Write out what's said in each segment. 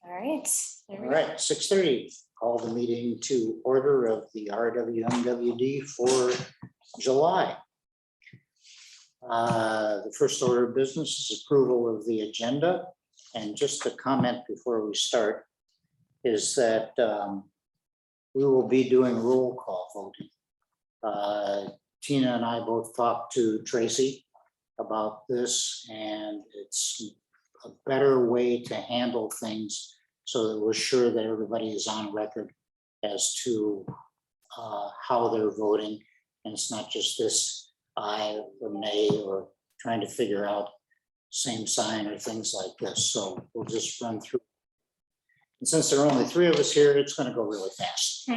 All right. There All we go. right, 6:30, call the meeting to order of the RWMWD for July. The first order of business is approval of the agenda. And just a comment before we start is that we will be doing roll call voting. Tina and I both talked to Tracy about this, and it's a better way to handle things so that we're sure that everybody is on record as to how they're voting. And it's not just this aye or nay or trying to figure out same sign or things like this. So we'll just run through. And since there are only three of us here, it's going to go really fast.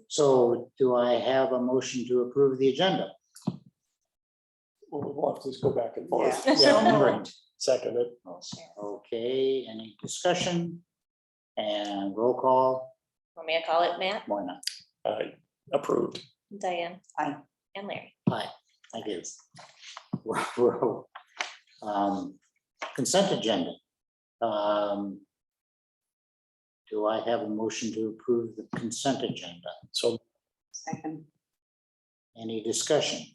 So do I have a motion to approve the agenda? We'll have to just go back and forth. Yeah, right. Second it. We'll share. Okay, any discussion? And roll call, Want me to call it, Matt, why not? Approved. Diane? Aye. And Larry? Aye, thank you. We're, consent agenda. Do I have a motion to approve the consent agenda? So Second. Any discussion?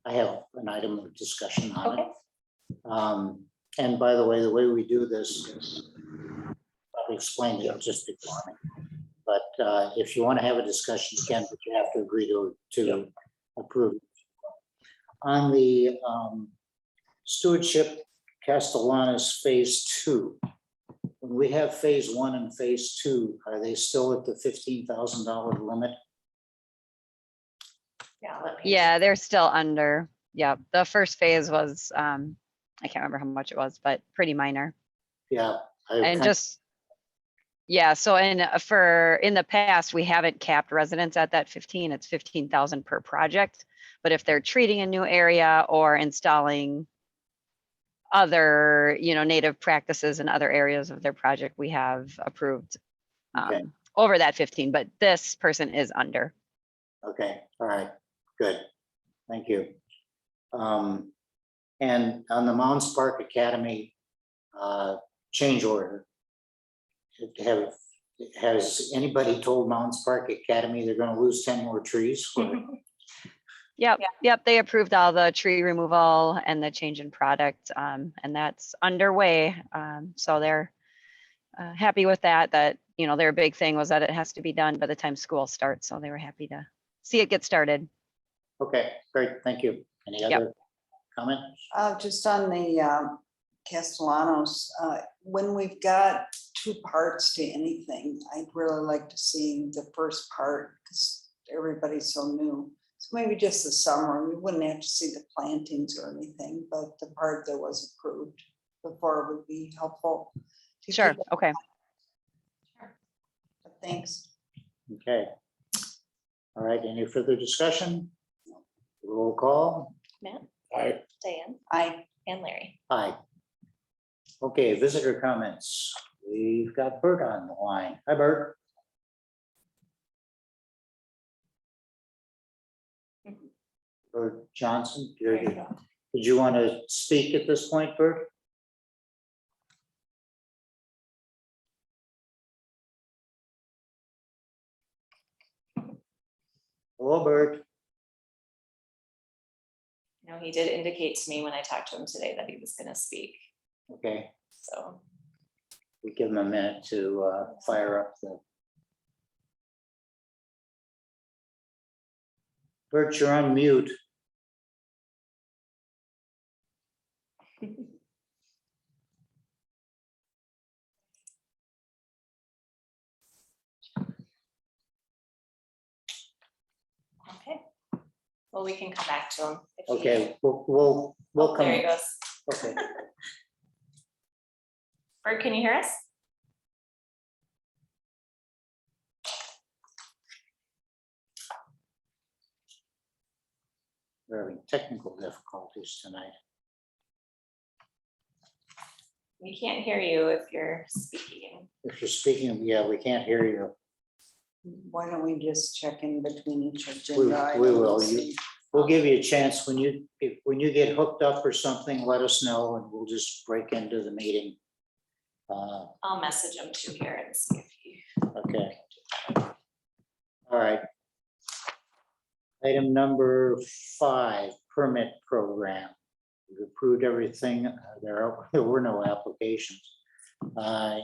I have an item of discussion on it. Okay. And by the way we do this is probably explained it just before me. But if you want to have a discussion, you can, but you have to agree to approve. On the stewardship Castellanos phase 2. When we have phase 1 and phase 2, are they still at the $15,000 limit? Yeah. I'll let Paige- Yeah, they're still under. Yeah, the first phase was, I can't remember how much it was, but pretty minor. Yeah. And just, yeah, so in the past, we haven't capped residents at that 15, it's 15,000 per project. But if they're treating a new area or installing other, native practices in other areas of their project, we have approved Okay. over that 15, but this person is under. Okay, all right, good, thank you. And on the Mounds Park Academy change order, has anybody told Mounds Park Academy they're going to lose 10 more trees? Yep, they approved all the tree removal and the change in product, and that's underway. So they're happy with that, their big thing was that it has to be done by the time school starts. So they were happy to see it get started. Okay, great, thank you. Any other comments? Just on the Castellanos, when we've got two parts to anything, I'd really like to see the first part because everybody's so new. So maybe just the summer, we wouldn't have to see the plantings or anything, but the part that was approved before would be helpful. to Sure, keep it. okay. Thanks. Okay. All right, any further discussion? Roll call, Matt, I Diane, Aye. and Larry. aye. Okay, visitor comments. We've got Bert on the line. Hi, Bert. Bert Johnson, did you want to speak at this point, Bert? Hello, Bert. No, he did indicate to me when I talked to him today that he was going to speak. Okay, So we give him a minute to fire up the. Bert, you're on mute. okay. Well, we can come back to him. if he- Okay, we'll Oh, come. there he goes. Okay, Bert, can you hear us? we're having technical difficulties tonight. We can't hear you if you're speaking. If you're speaking, yeah, we can't hear you. Why don't we just check in between each We agenda? items will. and- We'll give you a chance when when you get hooked up or something, let us know and we'll just break into the meeting. I'll message him too here and see if he. Okay. All right. Item number 5, permit program. We've approved everything. There were no applications.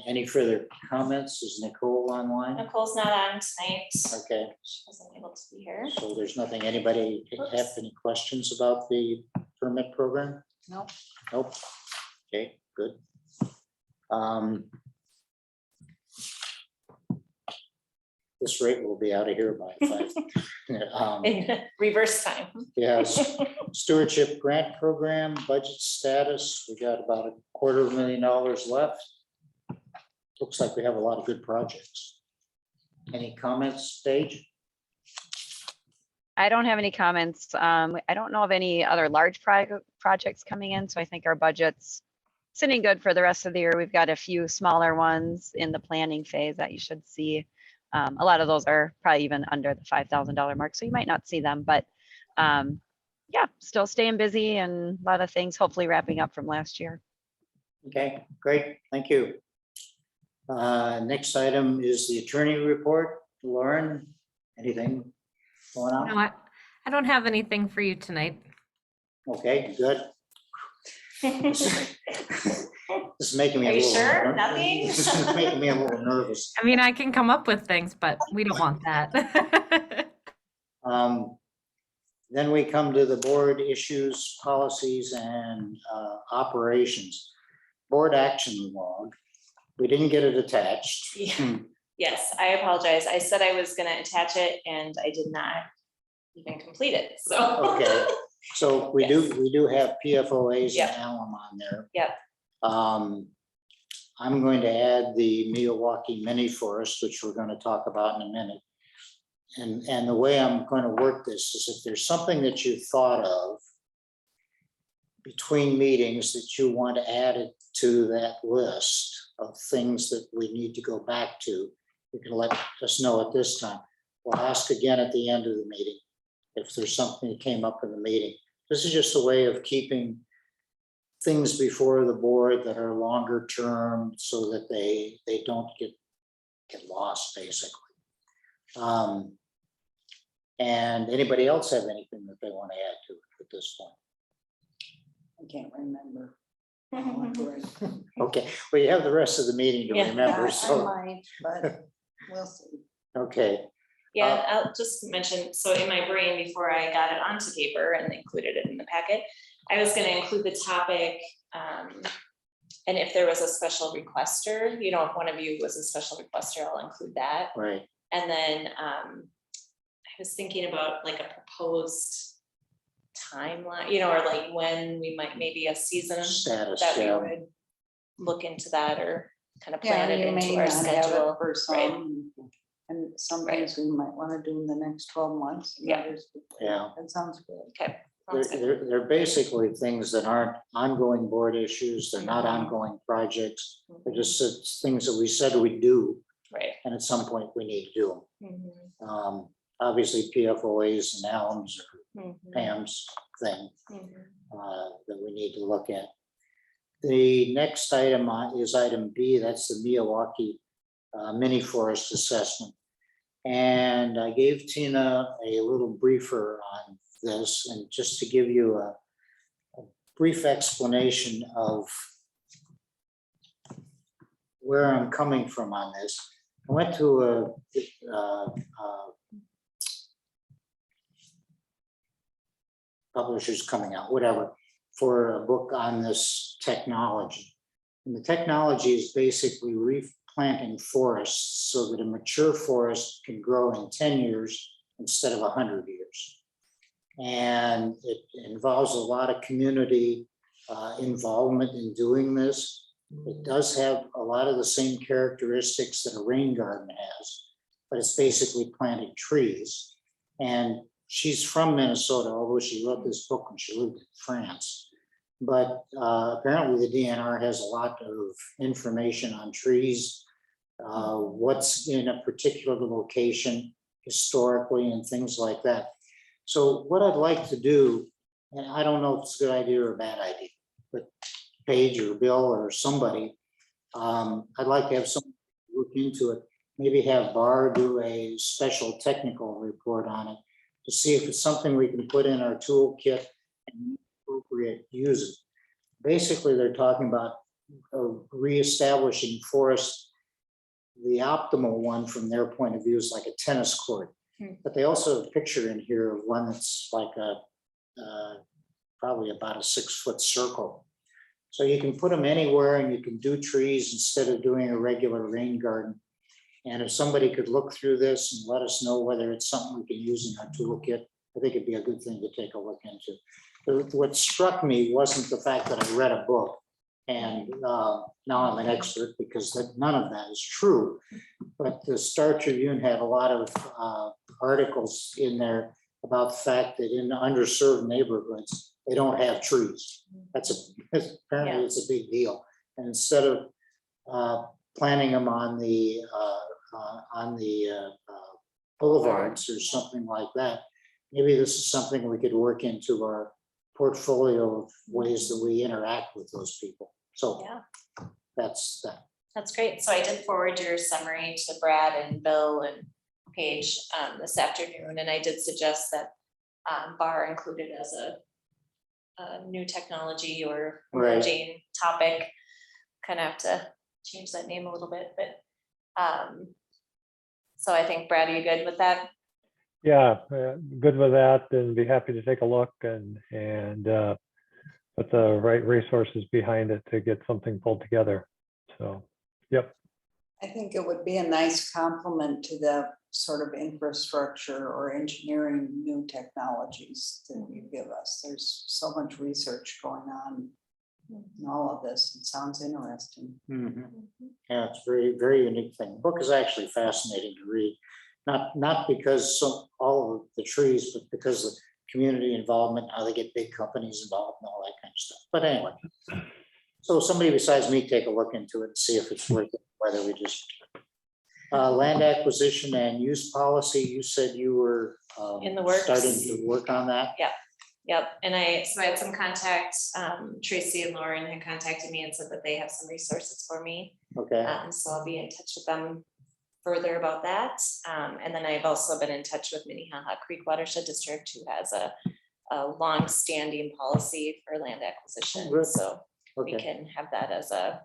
Any further comments? Is Nicole online? Nicole's not on tonight. Okay, She wasn't able to be here. so there's nothing, anybody have any questions about the permit program? Nope. Nope. Okay, good. This rate will be out of here by 5. In reverse time. Yes, stewardship grant program, budget status, we got about $250,000 left. Looks like we have a lot of good projects. Any comments, Paige? I don't have any comments. I don't know of any other large projects coming in, so I think our budget's sitting good for the rest of the year. We've got a few smaller ones in the planning phase that you should see. A lot of those are probably even under the $5,000 mark, so you might not see them, but yeah, still staying busy and a lot of things hopefully wrapping up from last year. Okay, great, thank you. Next item is the attorney report. Lauren, anything going on? No, I don't have anything for you tonight. Okay, good. This is making me Are a you little. sure? Nothing? This is making me a little nervous. I mean, I can come up with things, but we don't want that. Then we come to the board issues, policies, and operations. Board action log. We didn't get it attached. Yeah. Yes, I apologize. I said I was gonna attach it and I did not even complete it, so. Okay, so we do have PFOAs Yep. and alum on there. Yep. I'm going to add the Milwaukee mini forest, which we're going to talk about in a minute. And the way I'm going to work this is if there's something that you thought of between meetings that you want added to that list of things that we need to go back to, you can let us know at this time. We'll ask again at the end of the meeting if there's something that came up in the meeting. This is just a way of keeping things before the board that are longer term so that they don't get lost, basically. And anybody else have anything that they want to add to it at this point? I can't remember. Okay, well, you have the rest of the meeting to Yeah. remember, I so, might, but we'll see. okay, Yeah, I'll just mention, so in my brain, before I got it onto paper and included it in the packet, I was gonna include the topic, and if there was a special requester, you know, if one of you was a special requester, I'll include that. right, And then I was thinking about like a proposed timeline, you know, or like when we might, maybe a season status, that we yeah, would look into that or kind of Yeah, plan it you may into our not have it schedule. for right. some, and some things we might want to do in the next 12 months. and Yeah. others- Yeah. That sounds good. Okay. sounds good. they're basically things that aren't ongoing board issues, they're not Mhm. ongoing projects, they're just things that we said we'd do, Right. and at some point we need to do Mhm. them. Obviously, PFOAs and alums are Mhm. Pam's thing Mhm. that we need to look at. The next item is item B, that's the Milwaukee mini forest assessment. And I gave Tina a little briefer on this, and just to give you a brief explanation of where I'm coming from on this. I went to a publishers coming out, whatever, for a book on this technology. And the technology is basically replanting forests so that a mature forest can grow in 10 years instead of 100 years. And it involves a lot of community involvement in doing this. It does have a lot of the same characteristics that a rain garden has, but it's basically planting trees. And she's from Minnesota, although she wrote this book when she lived in France. But apparently the DNR has a lot of information on trees, what's in a particular location historically and things like that. So what I'd like to do, and I don't know if it's a good idea or a bad idea, but Paige or Bill or somebody I'd like to have someone look into it, maybe have Barr do a special technical report on it to see if it's something we can put in our toolkit and appropriate use it. Basically, they're talking about reestablishing forest. The optimal one from their point of view is like a tennis court, but they also have a picture in here of one that's like probably about a 6-foot circle. So you can put them anywhere and you can do trees instead of doing a regular rain garden. And if somebody could look through this and let us know whether it's something we can use in our toolkit, I think it'd be a good thing to take a look into. But what struck me wasn't the fact that I read a book and now I'm an expert, because none of that is true. But the Star Tribune had a lot of articles in there about the fact that in underserved neighborhoods, they don't have trees. Apparently it's a big deal. And instead of planting them on the boulevards or something like that, maybe this is something we could work into our portfolio of ways that we interact with those people. So that's that. That's great. So I did forward your summary to Brad and Bill and Paige this afternoon, and I did suggest that Barr included as a new technology or emerging topic. Kind of have to change that name a little bit, but so I think, Brad, are you good with that? Yeah, good with that, and be happy to take a look and put the right resources behind it to get something pulled together. So, yep. I think it would be a nice complement to the sort of infrastructure or engineering new technologies that you give us. There's so much research going on in all of this. It sounds interesting. Yeah, it's very, very unique thing. The book is actually fascinating to read, not because all of the trees, but because of community involvement, how they get big companies involved and all that kind of stuff. But anyway, so somebody besides me take a look into it and see if it's worth it, whether we just land acquisition and use policy. You said you were In the works. starting to work on that. Yep, and I had some contact, Tracy and Lauren had contacted me and said that they have some resources for me. Okay. So I'll be in touch with them further about that. And then I've also been in touch with Minnehaha Creek Watershed District, who has a long-standing policy for land acquisition. Good. So we Okay. can have that as a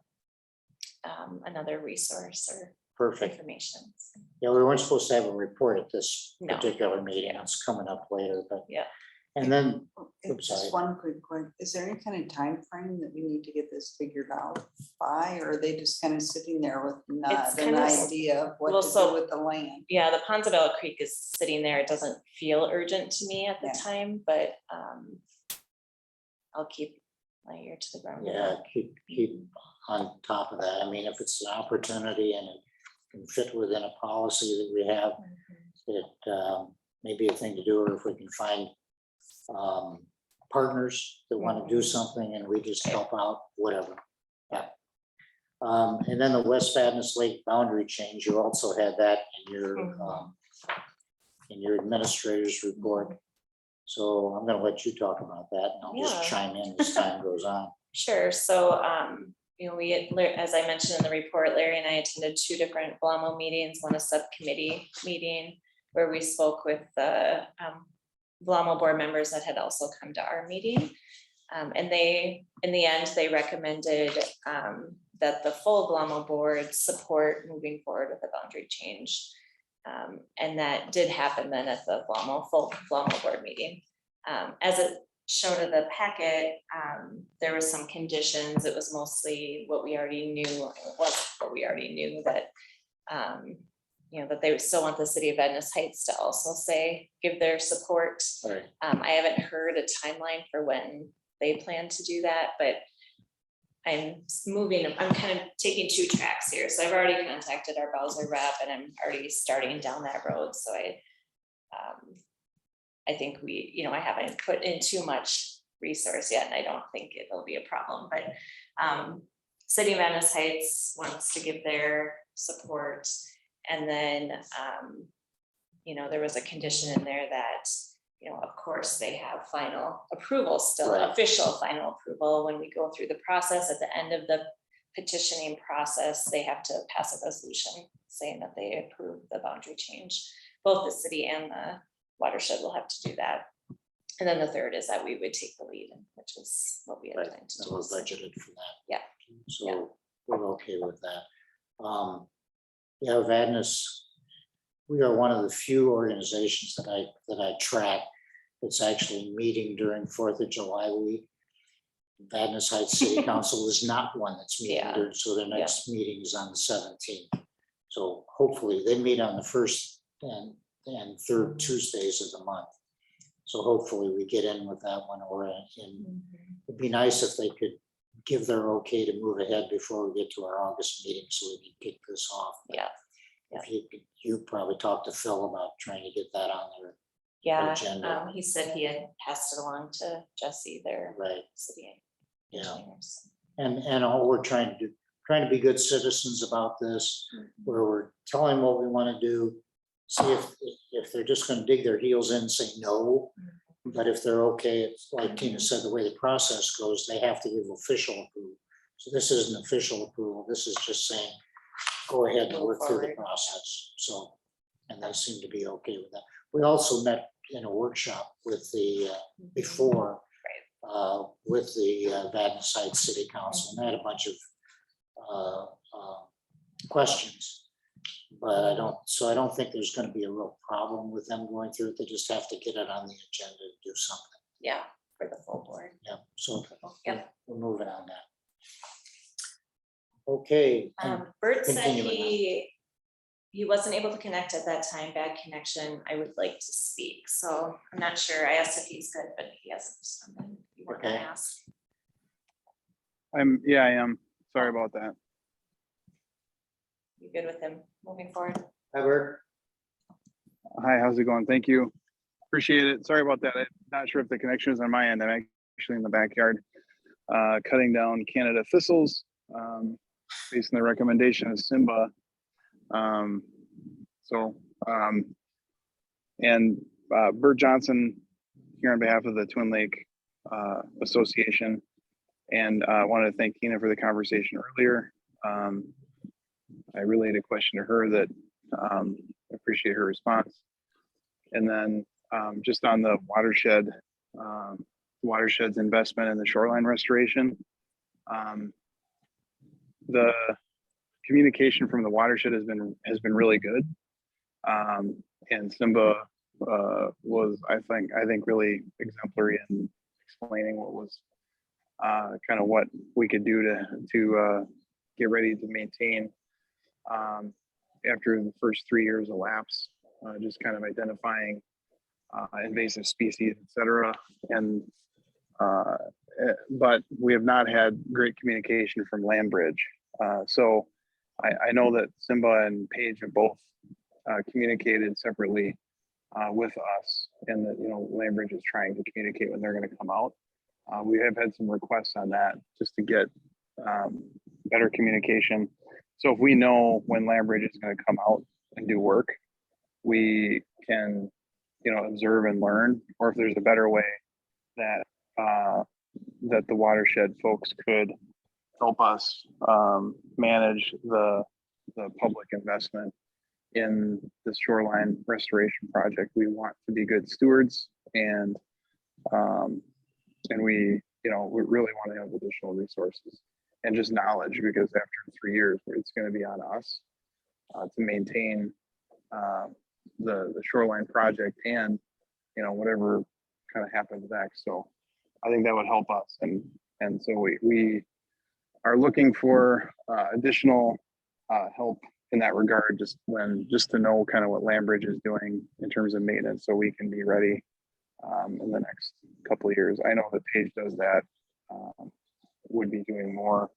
another resource or Perfect. information. Yeah, we weren't supposed to have a report at this No. particular meeting. It's coming up later, but. Yeah. And then, Just sorry. one quick question. Is there any kind of time frame that we need to get this figured out by, or are they just kind of sitting there with not It's an kind of- idea of what well, to so- do with the land? Yeah, the Ponzabella Creek is sitting there. It doesn't feel urgent to me at the Yeah. time, but I'll keep my ear to the ground. with Yeah, that. keep on top of that. I mean, if it's an opportunity and it can fit within a policy that we have, it may be a thing to do, or if we can find partners that want to do something and we just help out, whatever. Yeah. And then the West Fadness Lake boundary change, you also had that in your administrator's report. So I'm gonna let you talk about that and I'll Yeah. just chime in as time goes on. Sure. So, as I mentioned in the report, Larry and I attended 2 different BLAMO meetings, one a subcommittee meeting where we spoke with the BLAMO board members that had also come to our meeting. And they, in the end, they recommended that the full BLAMO board support moving forward with the boundary change. And that did happen then at the full BLAMO board meeting. As it showed in the packet, there was some conditions. It was mostly what we already knew. It was what we already knew, that that they would still want the city of Fadness Heights to also give their support. Right. I haven't heard a timeline for when they plan to do that, but I'm kind of taking 2 tracks here. So I've already contacted our Bowser rep and I'm already starting down that road. So I think I haven't put in too much resource yet, and I don't think it'll be a problem, but City of Fadness Heights wants to give their support. And then, there was a condition in there that, of course, they have final approval, still Right. official final approval when we go through the process at the end of the petitioning process, they have to pass a resolution saying that they approve the boundary change. Both the city and the watershed will have to do that. And then the third is that we would take the lead, which is what we had planned to So we're do. So, budgeted for that. Yeah. So Yeah. we're okay with that. Yeah, Fadness, we are one of the few organizations that I track that's actually meeting during 4th of July week. Fadness Heights City Council is not one that's meeting Yeah. during, so their next meeting is on the 17th. So hopefully they meet on the first and third Tuesdays of the month. So hopefully we get in with that one, or it'd be nice if they could give their okay to move ahead before we get to our August meeting, so we can kick this off. Yeah. If you probably talked to Phil about trying to get that on there, Yeah, agenda. he said he had passed it along to Jesse, their right? city Yeah. engineers. And all we're trying to do, trying to be good citizens about this, where we're telling them what we want to do. See if they're just going to dig their heels in and say no, but if they're okay, it's like Tina said, the way the process goes, they have to give official approval. So this isn't official approval. This is just saying, go ahead and Move work through the forward. process. So, and they seem to be okay with that. We also met in a workshop with the before with the Fadness Heights City Council, and they had a bunch of questions. But I don't think there's going to be a real problem with them going through it. They just have to get it on the agenda to do something. Yeah, for the full board. Yeah, so Yep. we're moving on that. Okay. Bert said continuing on. he wasn't able to connect at that time, bad connection. I would like to speak, so I'm not sure. I asked if he's good, but he hasn't responded. You want to Okay. ask? I am. Sorry about that. You good with him moving forward? Hi, Bert. Hi, how's it going? Thank you. Appreciate it. Sorry about that. I'm not sure if the connection is on my end. I'm actually in the backyard, cutting down Canada thistles, based on the recommendation of Simba. Bert Johnson here on behalf of the Twin Lake Association, and I wanted to thank Tina for the conversation earlier. I relayed a question to her that I appreciate her response. And then just on the watershed's investment in the shoreline restoration, the communication from the watershed has been really good. And Simba was, I think really exemplary in explaining what was kind of what we could do to get ready to maintain after the first 3 years elapse, just kind of identifying invasive species, et cetera. And but we have not had great communication from Landbridge. So I know that Simba and Paige have both communicated separately with us, and that, you know, Landbridge is trying to communicate when they're going to come out. We have had some requests on that just to get better communication. So if we know when Landbridge is going to come out and do work, we can, you know, observe and learn, or if there's a better way that that the watershed folks could help us manage the public investment in the shoreline restoration project. We want to be good stewards, and we, you know, we really want to have additional resources and just knowledge, because after 3 years, it's going to be on us to maintain the shoreline project, and, you know, whatever kind of happens next. So I think that would help us, and so we are looking for additional help in that regard, just to know kind of what Landbridge is doing in terms of maintenance, so we can be ready in the next couple of years. I know that Paige does that, would be doing more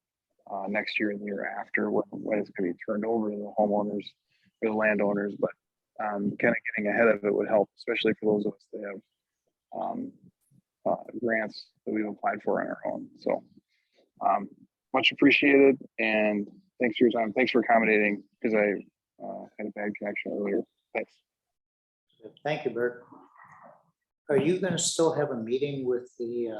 next year and the year after, when it's going to be turned over to the homeowners or the landowners. But kind of getting ahead of it would help, especially for those of us that have grants that we've applied for on our own. So much appreciated, and thanks for your time. Thanks for accommodating, because I had a bad connection earlier. Thanks. Thank you, Bert. Are you going to still have a meeting with the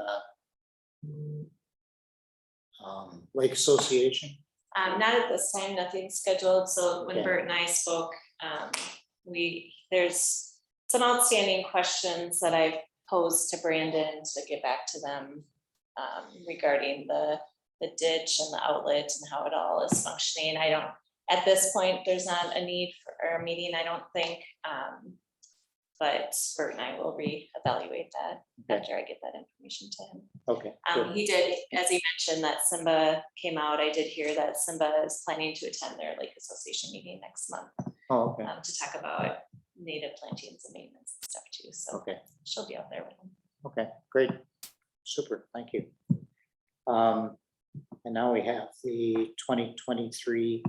Lake Association? Not at this time, nothing's scheduled. So when Okay. Bert and I spoke, there's some outstanding questions that I've posed to Brandon to get back to them regarding the ditch and the outlet and how it all is functioning. I don't, at this point, there's not a need for a meeting, I don't think. But Bert and I will reevaluate that Okay. after I get that information to him. Okay. good. He did, as he mentioned, that Simba came out. I did hear that Simba is planning to attend their Lake Association meeting next month Oh, okay, to talk about native plantings and maintenance and stuff too. So okay, she'll be out there with him. okay, great. Super, thank you. And now we have the 2023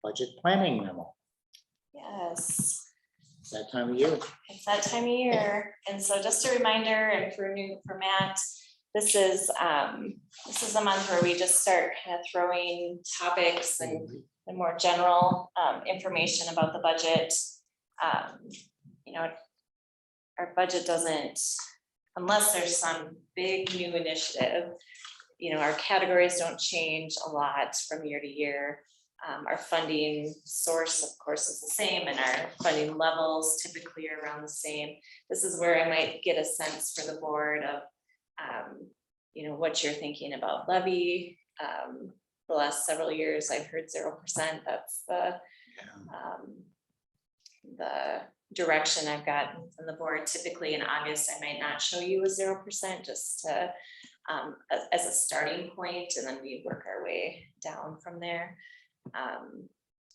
budget planning memo. Yes, It's that time of year. it's that time of year. And so just a reminder, and for Matt, this is a month where we just start kind of throwing topics and more general information about the budget. You know, our budget doesn't, unless there's some big new initiative, you know, our categories don't change a lot from year to year. Our funding source, of course, is the same, and our funding levels typically are around the same. This is where I might get a sense for the board of, you know, what you're thinking about levy. The last several years, I've heard 0%. That's the direction I've gotten from the board. Typically in August, I might not show you a 0% just to, as a starting point, and then we work our way down from there.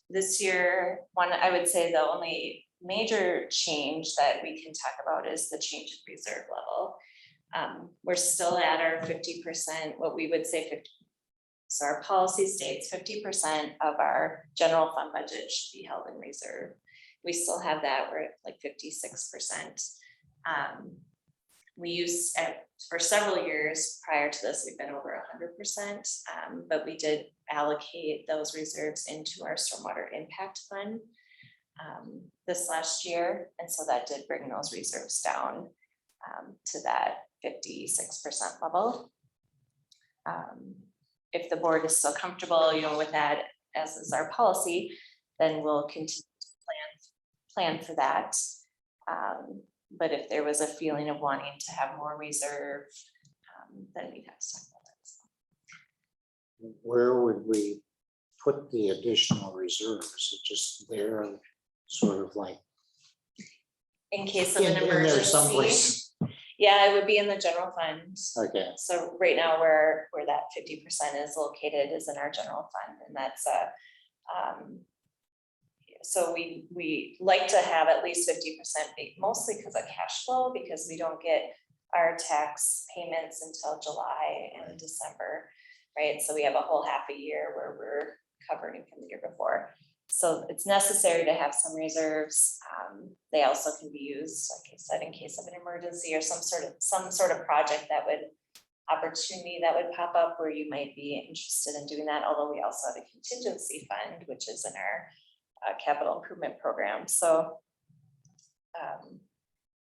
This year, I would say the only major change that we can talk about is the change in reserve level. We're still at our 50%, what we would say 50. So our policy states 50% of our general fund budget should be held in reserve. We still have that, we're at like 56%. We used, for several years prior to this, we've been over 100%, but we did allocate those reserves into our stormwater impact fund this last year. And so that did bring those reserves down to that 56% level. If the board is still comfortable, you know, with that, as is our policy, then we'll continue to plan for that. But if there was a feeling of wanting to have more reserve, then we'd have to talk about that. Where would we put the additional reserves? Is it just there, sort of like In case of an in there emergency. someplace? Yeah, it would be in the general fund. Okay, So right now where that 50% is located is in our general fund, and that's so we like to have at least 50%, mostly because of cash flow, because we don't get our tax payments until July and December, right? So we have a whole half a year where we're covering from the year before. So it's necessary to have some reserves. They also can be used, like I said, in case of an emergency or some sort of project opportunity that would pop up where you might be interested in doing that. Although we also have a contingency fund, which is in our capital improvement program. So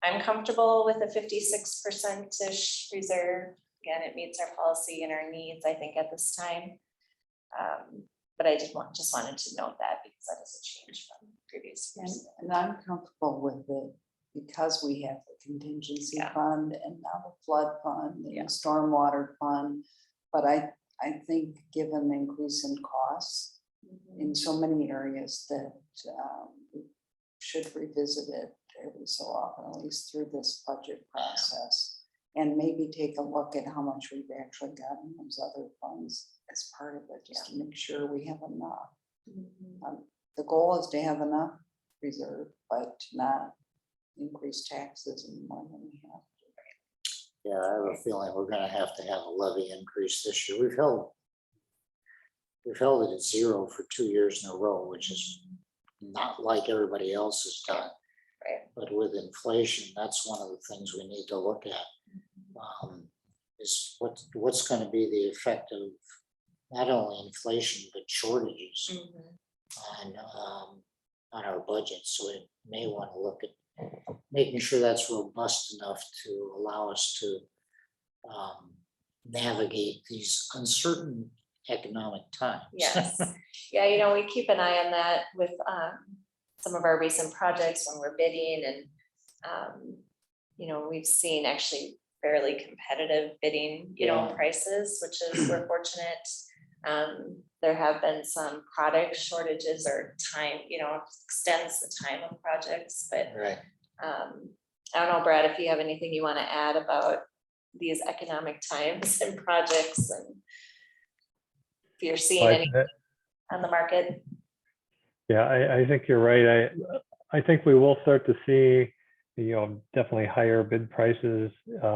I'm comfortable with a 56%-ish reserve. Again, it meets our policy and our needs, I think, at this time. But I just wanted to note that because that is a change from previous years. And I'm comfortable with it because we have the contingency Yeah. fund and now the flood fund and Yeah. the stormwater fund. But I think given the increase in costs in so many areas that we should revisit it every so often, at least through this budget process. And maybe take a look at how much we've actually got in those other funds as part of it, just to make sure we have enough. The goal is to have enough reserve, but to not increase taxes any more than we have. yeah, I have a feeling we're gonna have to have a levy increase this year. We've held it at 0 for 2 years in a row, which is not like everybody else has done. Right. But with inflation, that's one of the things we need to look at. Is what's going to be the effect of not only inflation, but shortages on our budget. So we may want to look at making sure that's robust enough to allow us to navigate these uncertain economic times. Yes, yeah, we keep an eye on that with some of our recent projects when we're bidding and we've seen actually fairly competitive bidding, Yeah. prices, which is we're fortunate. There have been some product shortages or time, extends the time of projects, but Right. I don't know, Brad, if you have anything you want to add about these economic times and projects and if you're seeing any on the market. Yeah, I think you're right. I think we will start to see, definitely higher bid prices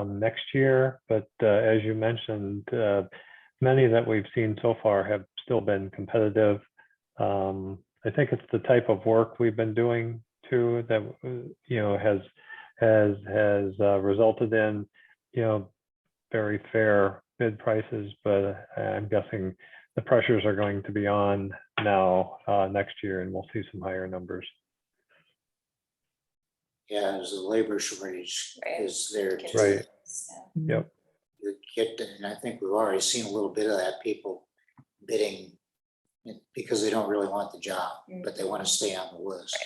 next year. But as you mentioned, many that we've seen so far have still been competitive. I think it's the type of work we've been doing too that has resulted in very fair bid prices. But I'm guessing the pressures are going to be on now next year, and we'll see some higher numbers. Yeah, as the labor shortage Right. is there. too. Right. You get, and I think we've already seen a little bit of that, people bidding because they don't really want the job, but they want to stay on the list.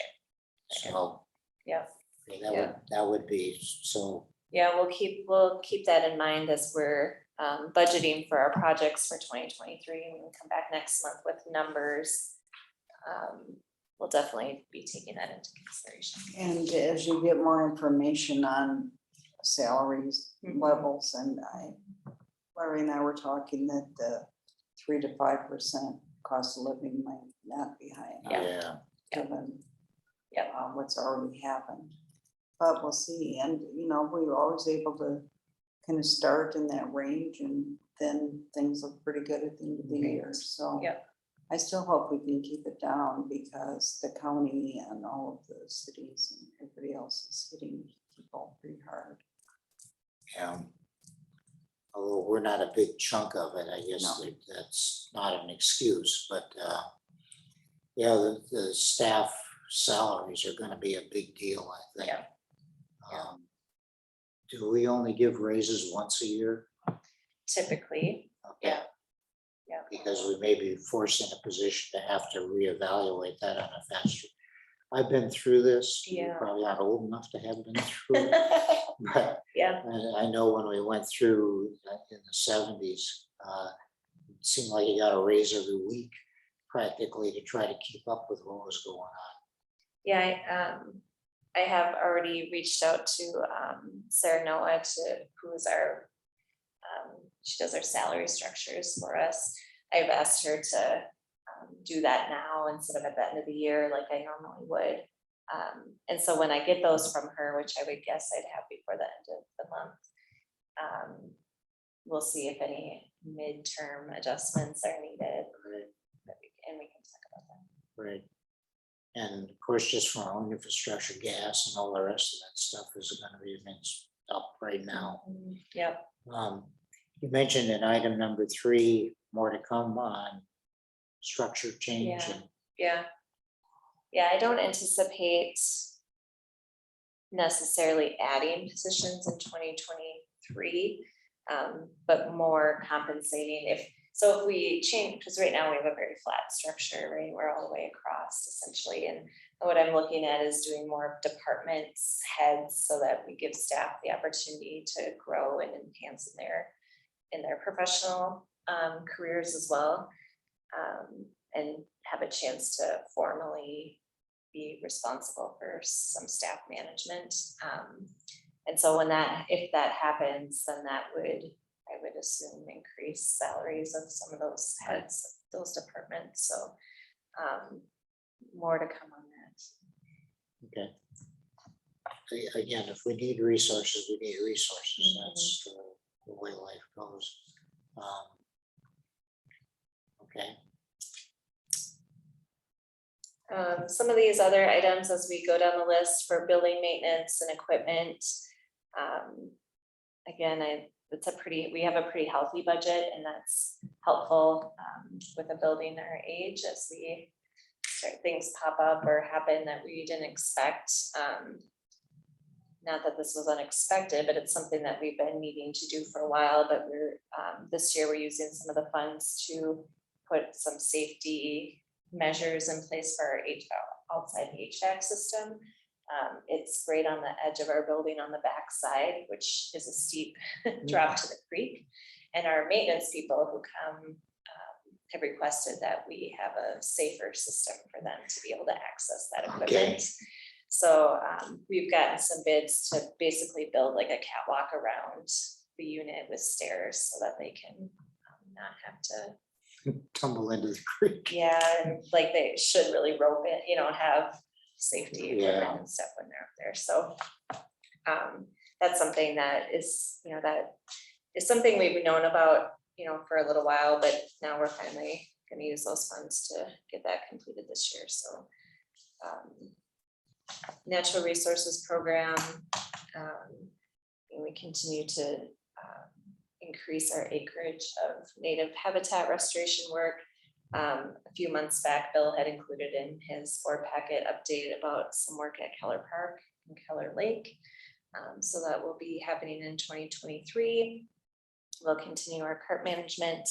So Yeah. that would be so. Yeah, we'll keep that in mind as we're budgeting for our projects for 2023. And when we come back next month with numbers, we'll definitely be taking that into consideration. And as you get more information on salaries levels, and Larry and I were talking that the 3 to 5% cost of living might not be high enough. Yeah. Given Yep. what's already happened. But we'll see. And, we were always able to kind of start in that range, and then things look pretty good at the end of the year. So Yep. I still hope we can keep it down, because the county and all of the cities and everybody else is hitting people pretty hard. Although we're not a big chunk of it, I guess No. that's not an excuse, but the staff salaries are gonna be a big deal, I think. Yeah. Do we only give raises once a year? Typically, Okay. yeah. Because we may be forced in a position to have to reevaluate that on a faster. I've been through this. You're Yeah. probably not old enough to have been through it. But Yeah, I know when we went through in the 70s, it seemed like you got a raise every week practically to try to keep up with what was going on. yeah. I have already reached out to Sarah Noah, who's our, she does our salary structures for us. I've asked her to do that now instead of at the end of the year like I normally would. And so when I get those from her, which I would guess I'd have before the end of the month, we'll see if any midterm adjustments are needed. And we can talk about that. Right. And of course, just for our own infrastructure, gas and all the rest of that stuff is gonna be up right now. Yep. You mentioned in item number 3, more to come on structure change. Yeah. Yeah, I don't anticipate necessarily adding positions in 2023, but more compensating if we change, because right now we have a very flat structure, right? We're all the way across essentially. And what I'm looking at is doing more departments heads so that we give staff the opportunity to grow and enhance in their professional careers as well. And have a chance to formally be responsible for some staff management. And so if that happens, then I would assume increase salaries of some of those heads, of those departments. So more to come on that. Okay. Again, if we need resources, we need resources. That's the way life goes. Okay. Some of these other items as we go down the list for building maintenance and equipment. Again, we have a pretty healthy budget, and that's helpful with a building our age as things pop up or happen that we didn't expect. not that this was unexpected, but it's something that we've been needing to do for a while, but we're, this year we're using some of the funds to put some safety measures in place for our outside HVAC system. It's right on the edge of our building on the back side, which is a steep drop to the creek. And our maintenance people who come have requested that we have a safer system for them to be able to access that equipment. So we've gotten some bids to basically build like a catwalk around the unit with stairs so that they can not have to tumble into the creek. yeah, and like they should really rope it, you know, have safety equipment and stuff when they're up there. So that's something that is, you know, that is something we've known about, you know, for a little while, but now we're finally going to use those funds to get that completed this year. So natural resources program, and we continue to increase our acreage of native habitat restoration work. A few months back, Bill had included in his board packet update about some work at Keller Park and Keller Lake. So that will be happening in 2023. We'll continue our carp management,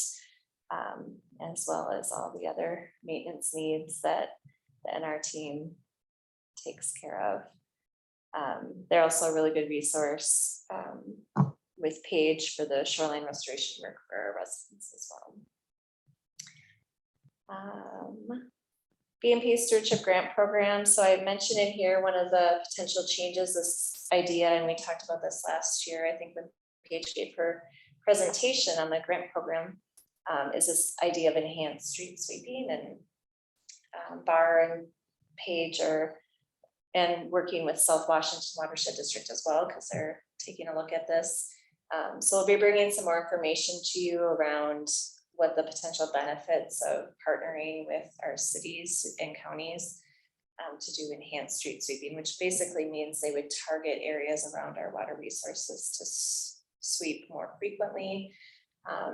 as well as all the other maintenance needs that the NR team takes care of. They're also a really good resource with Paige for the shoreline restoration work for our residents as well. BMP Stewardship Grant Program. So I mentioned in here one of the potential changes, this idea, and we talked about this last year, I think when Paige gave her presentation on the grant program, is this idea of enhanced street sweeping, and Barr and Paige are and working with South Washington Watershed District as well, because they're taking a look at this. So we'll be bringing some more information to you around what the potential benefits of partnering with our cities and counties to do enhanced street sweeping, which basically means they would target areas around our water resources to sweep more frequently.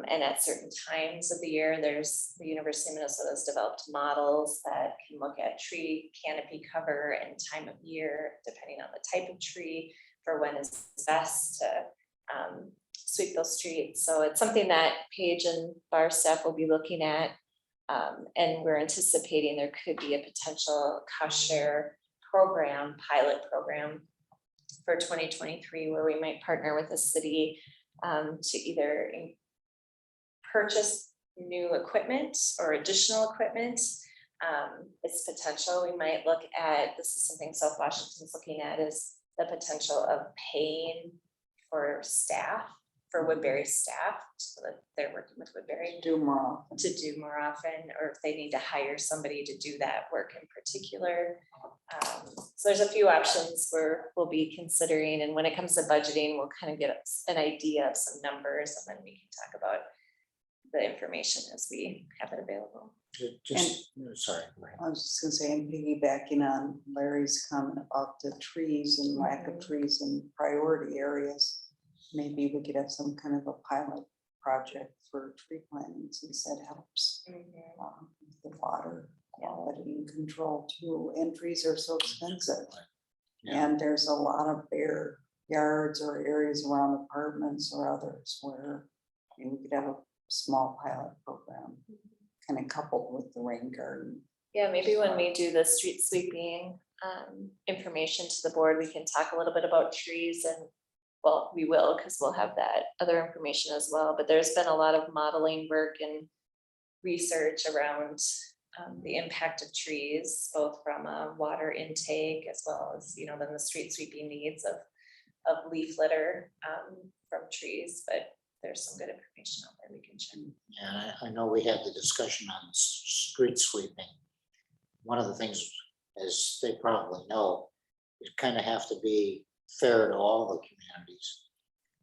And at certain times of the year, there's the University of Minnesota has developed models that can look at tree canopy cover and time of year, depending on the type of tree, for when is best to sweep those streets. So it's something that Paige and Barr staff will be looking at. And we're anticipating there could be a potential cost share program, pilot program for 2023, where we might partner with the city to either purchase new equipment or additional equipment. It's potential. We might look at, this is something South Washington's looking at, is the potential of paying for staff, for Woodbury staff, so that they're working with Woodbury Do more often. to do more often, or if they need to hire somebody to do that work in particular. So there's a few options we'll be considering, and when it comes to budgeting, we'll kind of get an idea of some numbers, and then we can talk about the information as we have it available. Sorry. go ahead. I was just gonna say, I'm piggybacking on Larry's comment about the trees and lack of trees in priority areas. Maybe we could have some kind of a pilot project for tree planting, since that helps with the water quality and control too. And trees are so expensive. Yeah. And there's a lot of bare yards or areas around apartments or others where we could have a small pilot program kind of coupled with the rain garden. Yeah, maybe when we do the street sweeping information to the board, we can talk a little bit about trees, and well, we will, because we'll have that other information as well. But there's been a lot of modeling work and research around the impact of trees, both from a water intake as well as, you know, then the street sweeping needs of leaf litter from trees. But there's some good information out there we can check. Yeah, I know we had the discussion on street sweeping. One of the things, as they probably know, you kind of have to be fair to all the communities,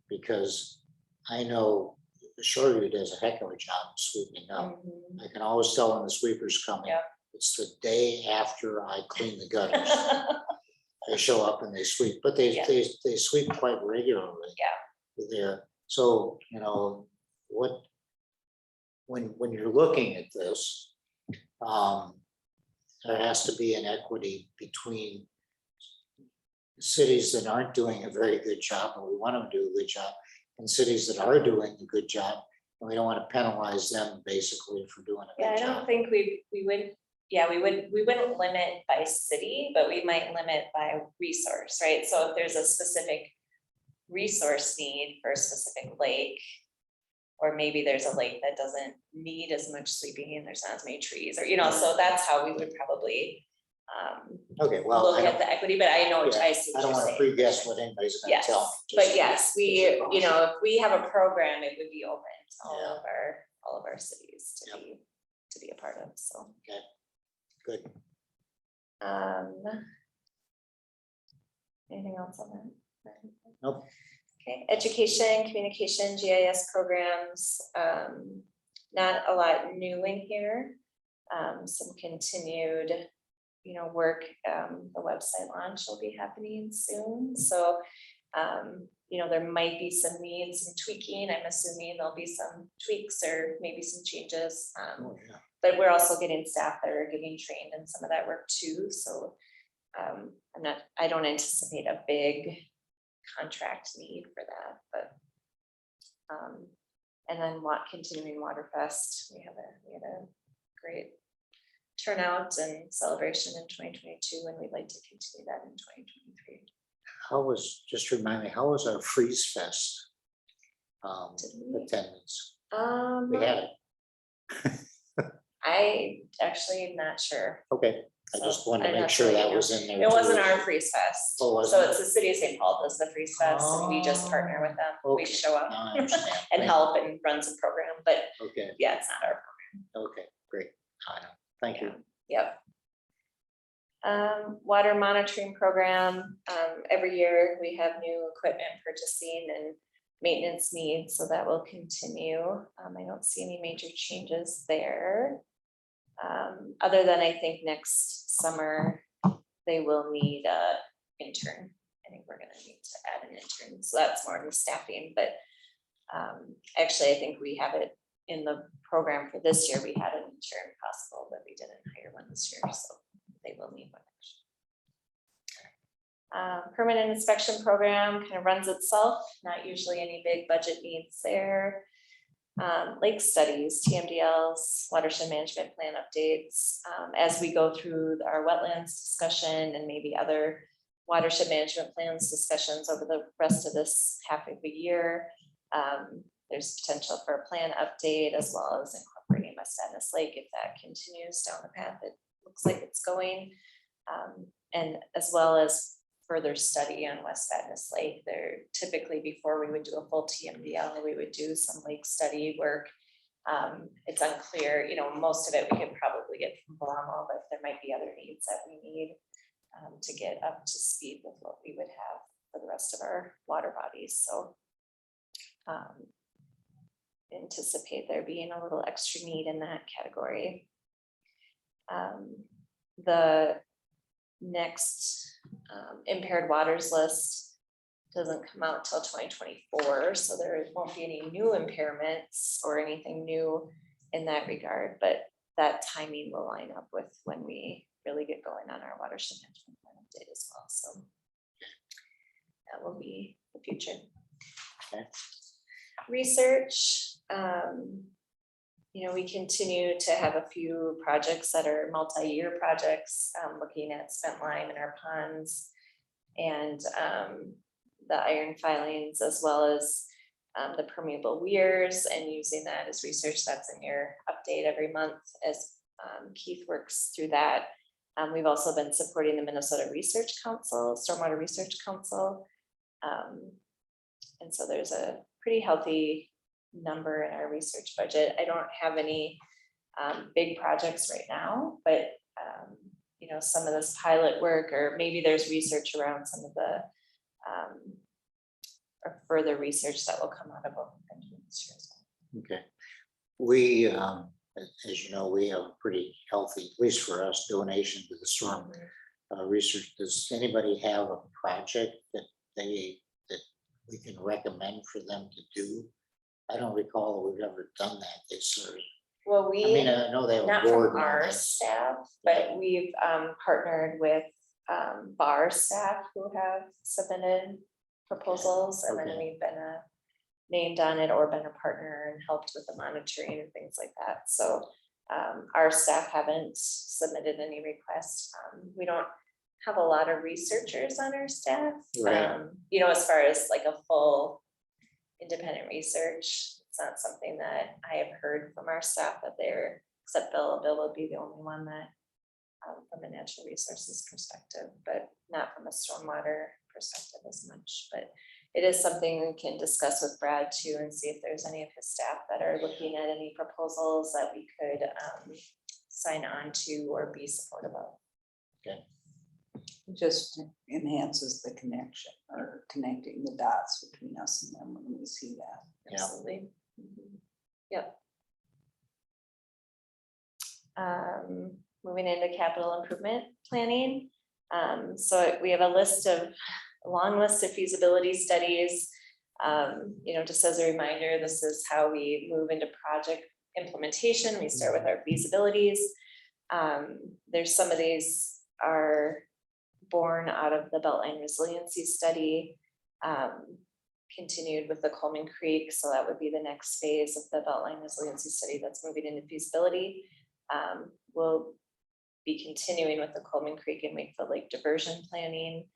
because I know Shoreview does a heck of a job of sweeping up. I can always tell when the sweeper's coming. Yeah. It's the day after I clean the gutters. They show up and they sweep, but they sweep quite regularly. Yeah. There. So, you know, when you're looking at this, there has to be an equity between cities that aren't doing a very good job, and we want them to do a good job, and cities that are doing a good job, and we don't want to penalize them basically for doing a Yeah, good I job. don't think we would, yeah, we wouldn't limit by city, but we might limit by resource, right? So if there's a specific resource need for a specific lake, or maybe there's a lake that doesn't need as much sweeping and there's not as many trees, or, you know, so that's how we would probably Okay, well, look I at don't, the equity, but I know, yeah, I see I what don't you're want to saying. pre-guess what anybody's gonna Yes, tell me. but just- yes, we, you know, if we have a program, it would be open to Yeah. all of our cities to Yep. be a part of, so. Good. Anything else on that? Nope. Okay, education, communication, GIS programs, not a lot new in here. Some continued, you know, work, the website launch will be happening soon, so, you know, there might be some needs and tweaking. I'm assuming there'll be some tweaks or maybe some changes. Oh, yeah. But we're also getting staff that are getting trained in some of that work too, so I don't anticipate a big contract need for that, but and then continuing Waterfest, we had a great turnout and celebration in 2022, and we'd like to continue that in 2023. Just remind me, how was our Freeze Fest Did we? attendance? We had it. I actually am not sure. Okay, I So, just wanted to I'd make have to sure let you that know. was in there. It wasn't too. our Freeze Fest. Oh, wasn't So it? it's the city of St. Paul does the Freeze Fest, and we just partner with them. We Okay, show up now I understand. and Thank help and run some program, but you. Okay, yeah, it's not our. okay, great. I know. Thank you. Yep. Water monitoring program, every year we have new equipment purchasing and maintenance needs, so that will continue. I don't see any major changes there. Other than I think next summer, they will need a intern. I think we're gonna need to add an intern, so that's more in the staffing, but actually, I think we have it in the program for this year. We had an intern possible, but we didn't hire one this year, so they will need one. Permanent inspection program kind of runs itself, not usually any big budget needs there. Lake studies, TMDLs, watershed management plan updates, as we go through our wetlands discussion and maybe other watershed management plans discussions over the rest of this half of the year. There's potential for a plan update as well as incorporating Fadness Lake if that continues down the path it looks like it's going. And as well as further study on Fadness Lake. There typically, before we would do a full TMDL, we would do some lake study work. It's unclear, you know, most of it we could probably get from Balamo, but there might be other needs that we need to get up to speed with what we would have for the rest of our water bodies. So anticipate there being a little extra need in that category. The next impaired waters list doesn't come out till 2024, so there won't be any new impairments or anything new in that regard, but that timing will line up with when we really get going on our watershed management plan update as well. So that will be the future. Okay. Research, you know, we continue to have a few projects that are multi-year projects, looking at spent lime in our ponds and the iron filings, as well as the permeable weirs, and using that as research. That's in your update every month as Keith works through that. We've also been supporting the Minnesota Research Council, Stormwater Research Council. And so there's a pretty healthy number in our research budget. I don't have any big projects right now, but you know, some of this pilot work, or maybe there's research around some of the or further research that will come out of Open Benjamin this year as well. Okay. We, as you know, we have a pretty healthy, at least for us, donation to the storm research. Does anybody have a project that we can recommend for them to do? I don't recall that we've ever done that this year. Well, I mean, I know they have a not board. from and all our that. staff, but we've partnered with bar staff who have submitted proposals, and then Okay. we've been named on it or been a partner and helped with the monitoring and things like that. So our staff haven't submitted any requests. We don't have a lot of researchers on our staff. Right. You know, as far as like a full independent research, it's not something that I have heard from our staff that they're, except Bill would be the only one that, from a natural resources perspective, but not from a stormwater perspective as much. But it is something we can discuss with Brad too, and see if there's any of his staff that are looking at any proposals that we could sign on to or be supportive of. Just enhances the connection or connecting the dots between us and them when we see that. Yeah. Absolutely. Mhm. Yep. Moving into capital improvement planning. So we have a long list of feasibility studies. You know, just as a reminder, this is how we move into project implementation. We start with our feasibilities. There's some of these are born out of the Beltline Resiliency Study, continued with the Coleman Creek. So that would be the next phase of the Beltline Resiliency Study that's moving into feasibility. We'll be continuing with the Coleman Creek and Wakefield Lake diversion planning,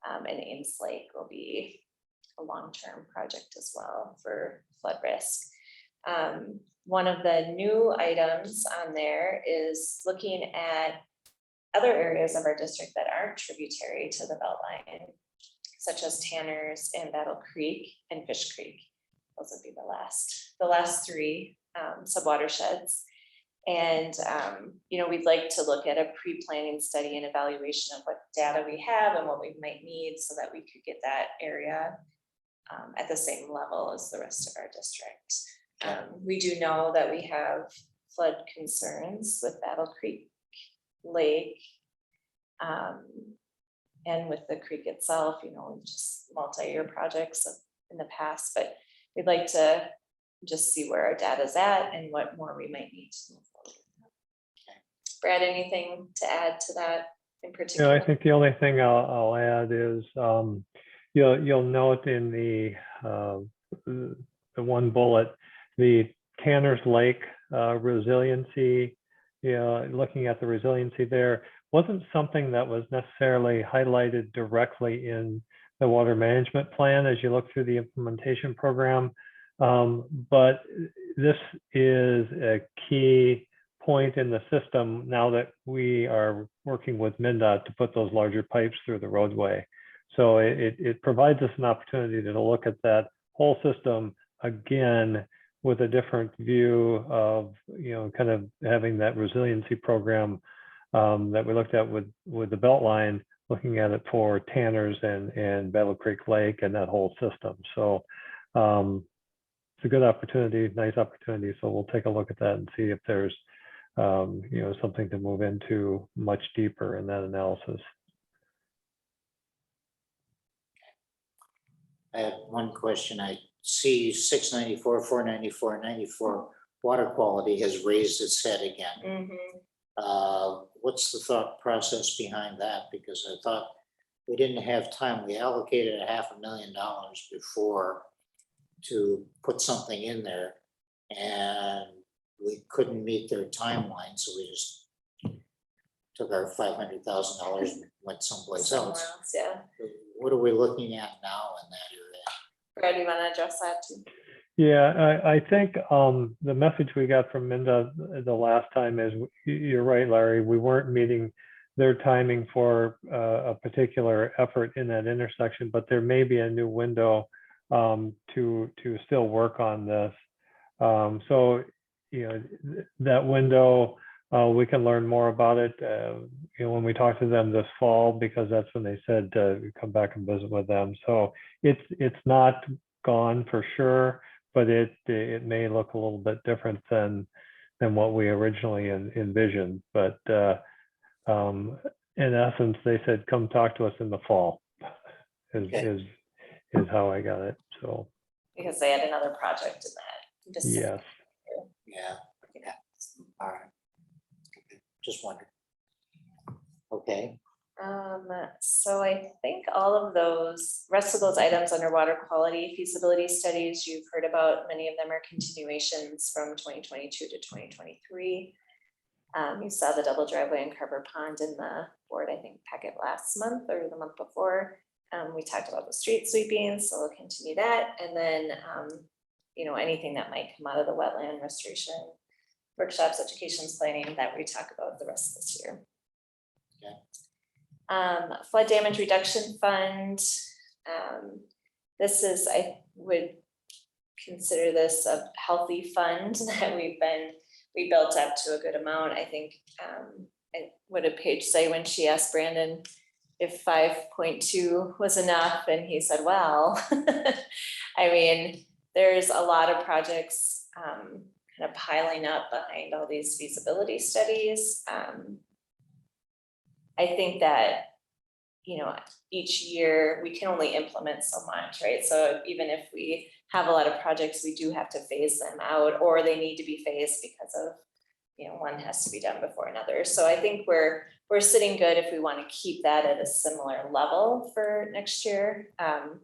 and Ames Lake will be a long-term project as well for flood risk. One of the new items on there is looking at other areas of our district that aren't tributary to the Beltline, such as Tanners and Battle Creek and Fish Creek. Those would be the last three subwatersheds. And, you know, we'd like to look at a pre-planning study and evaluation of what data we have and what we might need so that we could get that area at the same level as the rest of our district. We do know that we have flood concerns with Battle Creek Lake, and with the creek itself, you know, just multi-year projects in the past, but we'd like to just see where our data is at and what more we might need to move forward. Brad, anything to add to that in Yeah, particular? I think the only thing I'll add is you'll note in the one bullet, the Tanners Lake resiliency, looking at the resiliency there wasn't something that was necessarily highlighted directly in the water management plan as you look through the implementation program. But this is a key point in the system now that we are working with MnDOT to put those larger pipes through the roadway. So it provides us an opportunity to look at that whole system again with a different view of, kind of having that resiliency program that we looked at with the Beltline, looking at it for Tanners and Battle Creek Lake and that whole system. So it's a good opportunity, nice opportunity. So we'll take a look at that and see if there's, something to move into much deeper in that analysis. I have one question. I see 694, 494, 94 water quality has raised its head again. What's the thought process behind that? Because I thought we didn't have time. We allocated $500,000 before to put something in there, and we couldn't meet their timeline, so we just took our $500,000 and went someplace else. Yeah. What are we looking at now in that area? Brad, you want to address that too? Yeah, I think the message we got from MnDOT the last time is, you're right, Larry, we weren't meeting their timing for a particular effort in that intersection, but there may be a new window to still work on this. So, that window, we can learn more about it when we talk to them this fall, because that's when they said come back and visit with them. So it's not gone for sure, but it may look a little bit different than what we originally envisioned. But in essence, they said come talk to us in the fall is how I got it. So Because they had another project in that. yes. Yeah. All right. Just wondered. Okay. So I think all of those, rest of those items under water quality feasibility studies, you've heard about, many of them are continuations from 2022 to 2023. You saw the double driveway and Carver Pond in the board, I think, packet last month or the month before. We talked about the street sweeping, so we'll continue that. And then, you know, anything that might come out of the wetland restoration workshops, education's planning that we talk about the rest of this year. Flood damage reduction fund. This is, I would consider this a healthy fund that we built up to a good amount. I think, what did Paige say when she asked Brandon if 5.2 was enough? And he said, well, I mean, there's a lot of projects kind of piling up behind all these feasibility studies. I think that, you know, each year we can only implement so much, right? So even if we have a lot of projects, we do have to phase them out, or they need to be phased because of, you know, one has to be done before another. So I think we're sitting good if we want to keep that at a similar level for next year.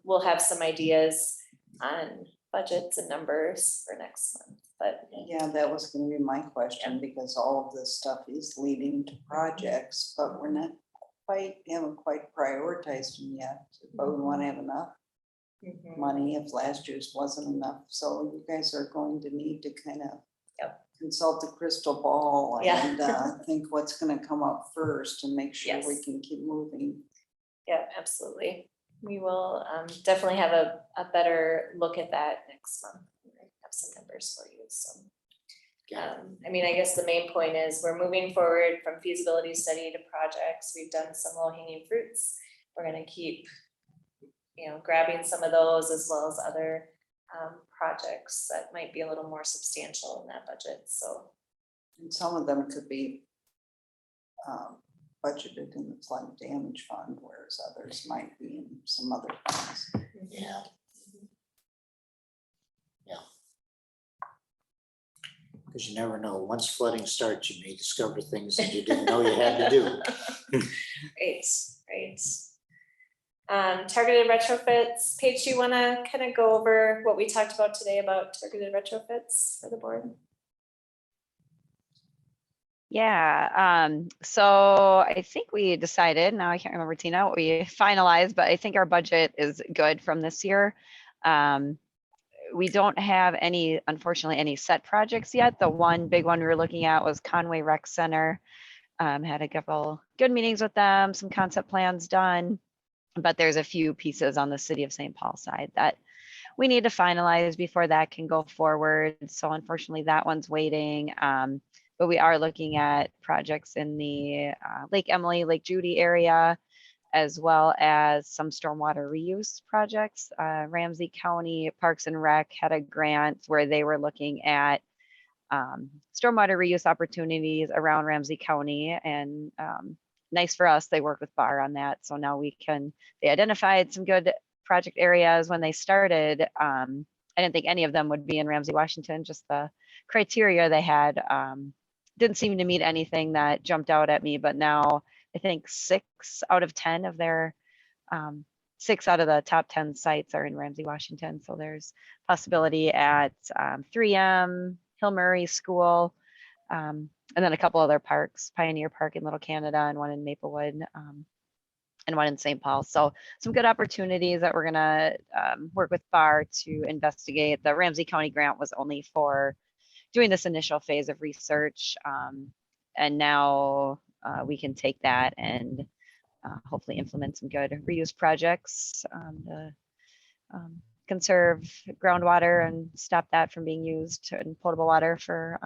We'll have some ideas on budgets and numbers for next month, but Yeah, that was gonna be my question, because all of this stuff is leading to projects, but we're not haven't quite prioritized them yet. But we want to have enough money if last year's wasn't enough. So you guys are going to need to kind of consult the crystal ball and think what's gonna come up first and make sure we can keep moving. yeah, absolutely. We will definitely have a better look at that next month. Have some numbers for you, so. I mean, I guess the main point is we're moving forward from feasibility study to projects. We've done some low hanging fruits. We're gonna keep, you know, grabbing some of those as well as other projects that might be a little more substantial in that budget, so. And some of them could be budgeted in the flood damage fund, whereas others might be in some other funds. Yeah. Because you never know, once flooding starts, you may discover things that you didn't know you had to do. Right. Targeted retrofits. Paige, do you want to kind of go over what we talked about today about targeted retrofits for the board? Yeah, so I think we decided, now I can't remember, Tina, what we finalized, but I think our budget is good from this year. We don't have any, unfortunately, any set projects yet. The one big one we were looking at was Conway Rec Center. Had a couple good meetings with them, some concept plans done, but there's a few pieces on the city of St. Paul side that we need to finalize before that can go forward. So unfortunately, that one's waiting. But we are looking at projects in the Lake Emily, Lake Judy area, as well as some stormwater reuse projects. Ramsey County Parks and Rec had a grant where they were looking at stormwater reuse opportunities around Ramsey County, and nice for us, they work with BAR on that. So now they identified some good project areas when they started. I didn't think any of them would be in Ramsey-Washington, just the criteria they had didn't seem to meet anything that jumped out at me, but now I think 6 out of 10 of their 6 out of the top 10 sites are in Ramsey-Washington. So there's possibility at 3M, Hill Murray School, and then a couple other parks, Pioneer Park in Little Canada and one in Maplewood, and one in St. Paul. So some good opportunities that we're gonna work with BAR to investigate. The Ramsey County grant was only for doing this initial phase of research. And now we can take that and hopefully implement some good reuse projects to conserve groundwater and stop that from being used in potable water for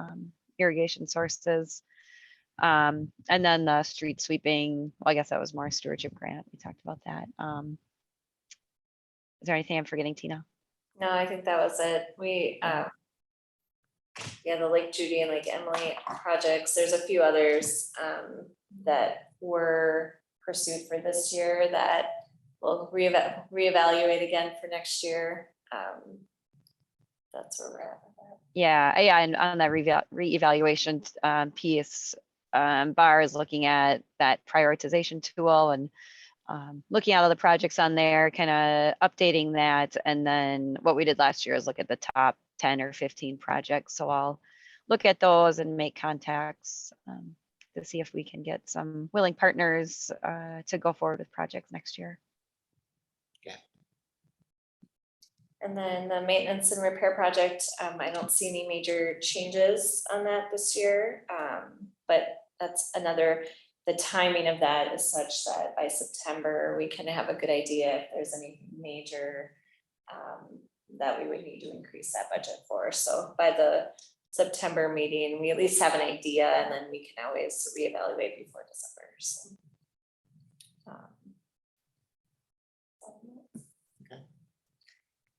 irrigation sources. And then the street sweeping, well, I guess that was more a stewardship grant. We talked about that. Is there anything I'm forgetting, Tina? No, I think that was it. We, the Lake Judy and Lake Emily projects, there's a few others that were pursued for this year that we'll reevaluate again for next year. That's where we're at with that. Yeah, and on that reevaluation piece, Bar is looking at that prioritization tool and looking at all the projects on there, kind of updating that. And then what we did last year is look at the top 10 or 15 projects. So I'll look at those and make contacts to see if we can get some willing partners to go forward with projects next year. And then the maintenance and repair project, I don't see any major changes on that this year. But that's another, the timing of that is such that by September, we can have a good idea if there's anything major that we would need to increase that budget for. So by the September meeting, we at least have an idea, and then we can always reevaluate before December. So,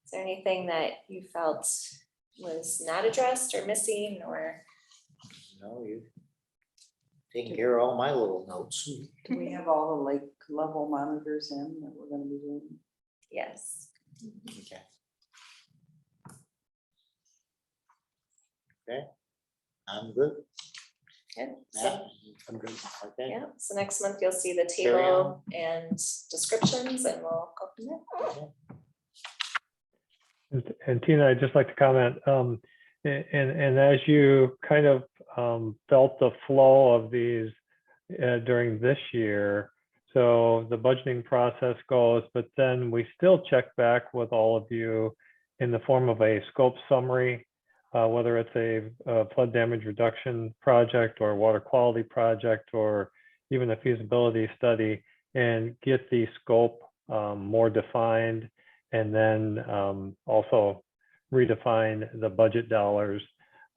is there anything that you felt was not addressed or missing, or? No, you taking care of all my little notes. Do we have all the lake level monitors in that we're gonna be doing? Yes. Okay. Okay, I'm good. Good. Yeah, So, I'm good. okay. yeah, so next month you'll see the Carry table and descriptions, and we'll go from there. And Tina, I'd just like to comment, and as you kind of felt the flow of these during this year, so the budgeting process goes, but then we still check back with all of you in the form of a scope summary, whether it's a flood damage reduction project or water quality project, or even a feasibility study, and get the scope more defined, and then also redefine the budget dollars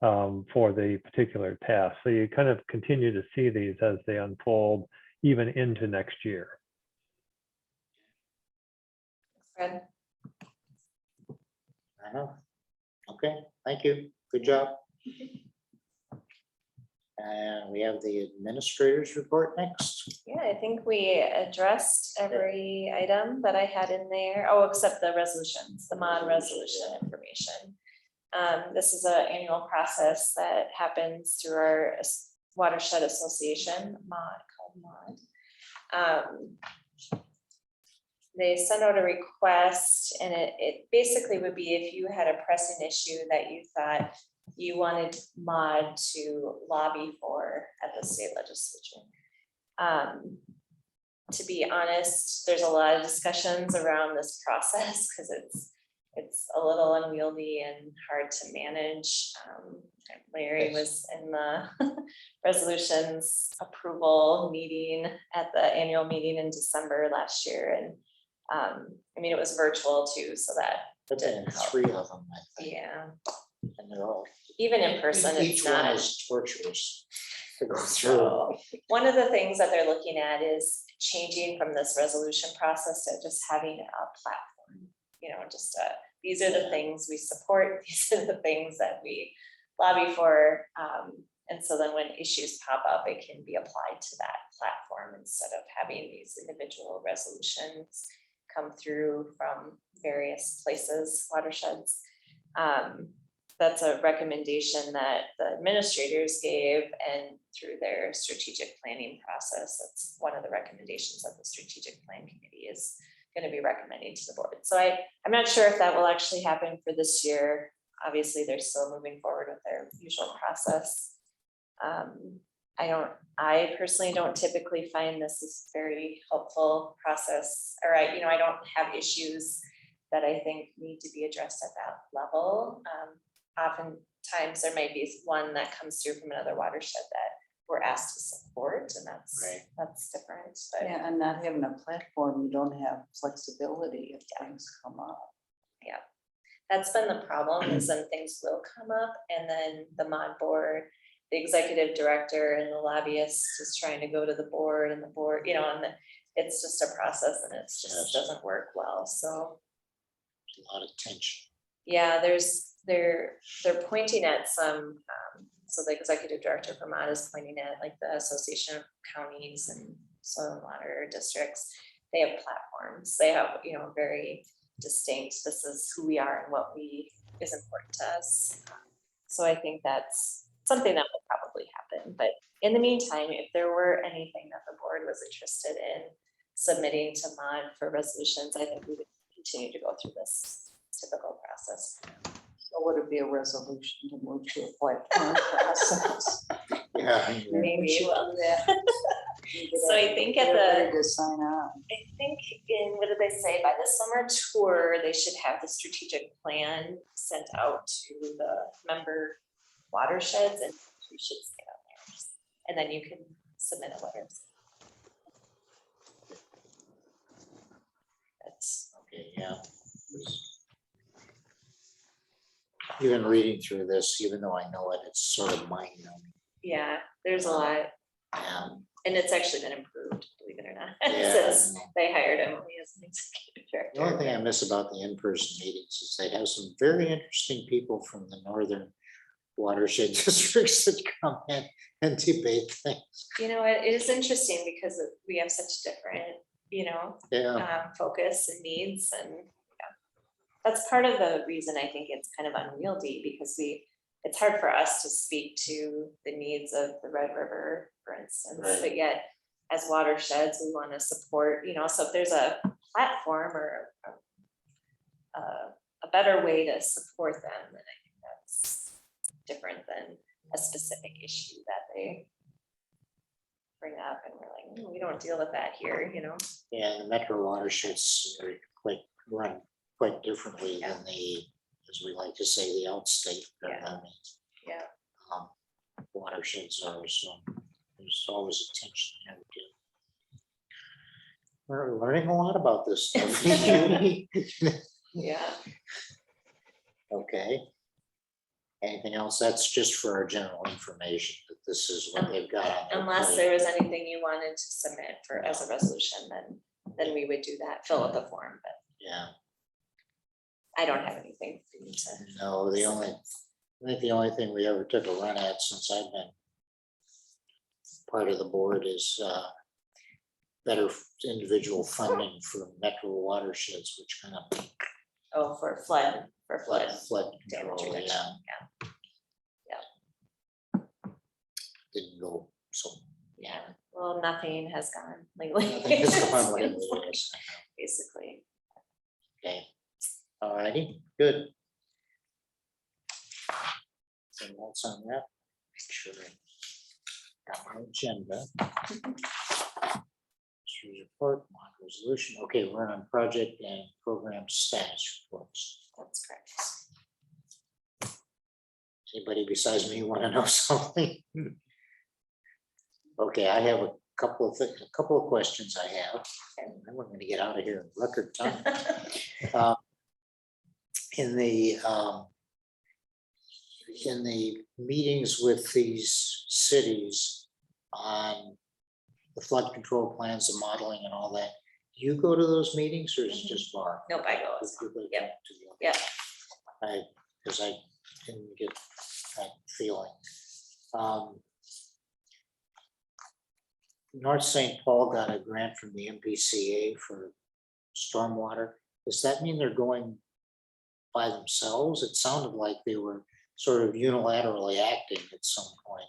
for the particular task. So you kind of continue to see these as they unfold even into next year. Fred? I know. Okay, thank you. Good job. And we have the administrator's report next. Yeah, I think we addressed every item that I had in there. Oh, except the resolutions, the mod resolution information. This is an annual process that happens through our watershed association, called MOD. They send out a request, and it basically would be if you had a pressing issue that you thought you wanted MOD to lobby for at the state legislature. To be honest, there's a lot of discussions around this process because it's a little unwieldy and hard to manage. Larry was in the resolutions approval meeting at the annual meeting in December last year, and I mean, it was virtual too, so that But then didn't help. 3 of them, I think. Yeah, And they're all, even in person, each it's one not. is torturous to go through. So one of the things that they're looking at is changing from this resolution process to just having a platform, you know, just these are the things we support, these are the things that we lobby for. And so then when issues pop up, it can be applied to that platform instead of having these individual resolutions come through from various places, watersheds. That's a recommendation that the administrators gave, and through their strategic planning process, that's one of the recommendations that the strategic plan committee is going to be recommending to the board. So I'm not sure if that will actually happen for this year. Obviously, they're still moving forward with their usual process. I personally don't typically find this is very helpful process, or I don't have issues that I think need to be addressed at that level. Oftentimes there might be one that comes through from another watershed that we're asked to support, and that's different. But Yeah, and not having a platform, you don't have flexibility if things come up. yeah, that's been the problem, is then things will come up, and then the mod board, the executive director, and the lobbyist is trying to go to the board, and the board, and it's just a process, and it's just doesn't work well. So There's a lot of tension. yeah, they're pointing at some, so the executive director for MOD is pointing at like the Association of Counties and Soil and Water Districts. They have platforms. They have, very distinct, this is who we are and what is important to us. So I think that's something that will probably happen. But in the meantime, if there were anything that the board was interested in submitting to MOD for resolutions, I think we would continue to go through this typical process. So would it be a resolution to move to a platform process? Yeah. Maybe, well, So I think Get at the, ready to sign on. I think in, what did they say, by the summer tour, they should have the strategic plan sent out to the member watersheds, and you should stay on there. And then you can submit a letter. That's, Okay, yeah. Even reading through this, even though I know it, it's sort of mind numbing. yeah, there's a lot, and it's actually been improved, believe it or not, Yeah. since they hired Emily as an executive The only director. thing I miss about the in-person meetings is they have some very interesting people from the northern watershed districts that come in and debate things. You know, it is interesting because we have such different, Yeah, focus and needs, and yeah. That's part of the reason I think it's kind of unwieldy, because it's hard for us to speak to the needs of the Red River, for instance, Right. but yet as watersheds, we want to support, so if there's a platform or a better way to support them, then I think that's different than a specific issue that they bring up, and we're like, we don't deal with that here, yeah, the metro watersheds are run quite differently than the, as we like to say, the outstate. Yeah. Watersheds are, so there's always a tension there too. We're learning a lot about this stuff. Yeah. Okay. Anything else? That's just for our general information, that this is what they've got on their Unless plate. there was anything you wanted to submit for as a resolution, then we would do that, fill out the form, but Yeah, I don't have anything for you to. no, I think the only thing we ever took a run at since I've been part of the board is better individual funding for metro watersheds, which kind of Oh, for flood flood damage control, reduction, yeah, didn't go so. yeah. Well, nothing has gone lately. Nothing has gone lately, yes. Basically. Okay, all righty, good. Anything else on that? Make sure I got my agenda. Report, mod resolution. Okay, we're on project and program status reports. That's correct. Anybody besides me want to know something? Okay, I have a couple of questions I have, and then we're going to get out of here in record time. In the meetings with these cities on the flood control plans, the modeling and all that, do you go to those meetings or is it just Barb? Nope, I go. Yep. Yep. Because I didn't get that feeling. North St. Paul got a grant from the MPCA for stormwater. Does that mean they're going by themselves? It sounded like they were sort of unilaterally acting at some point.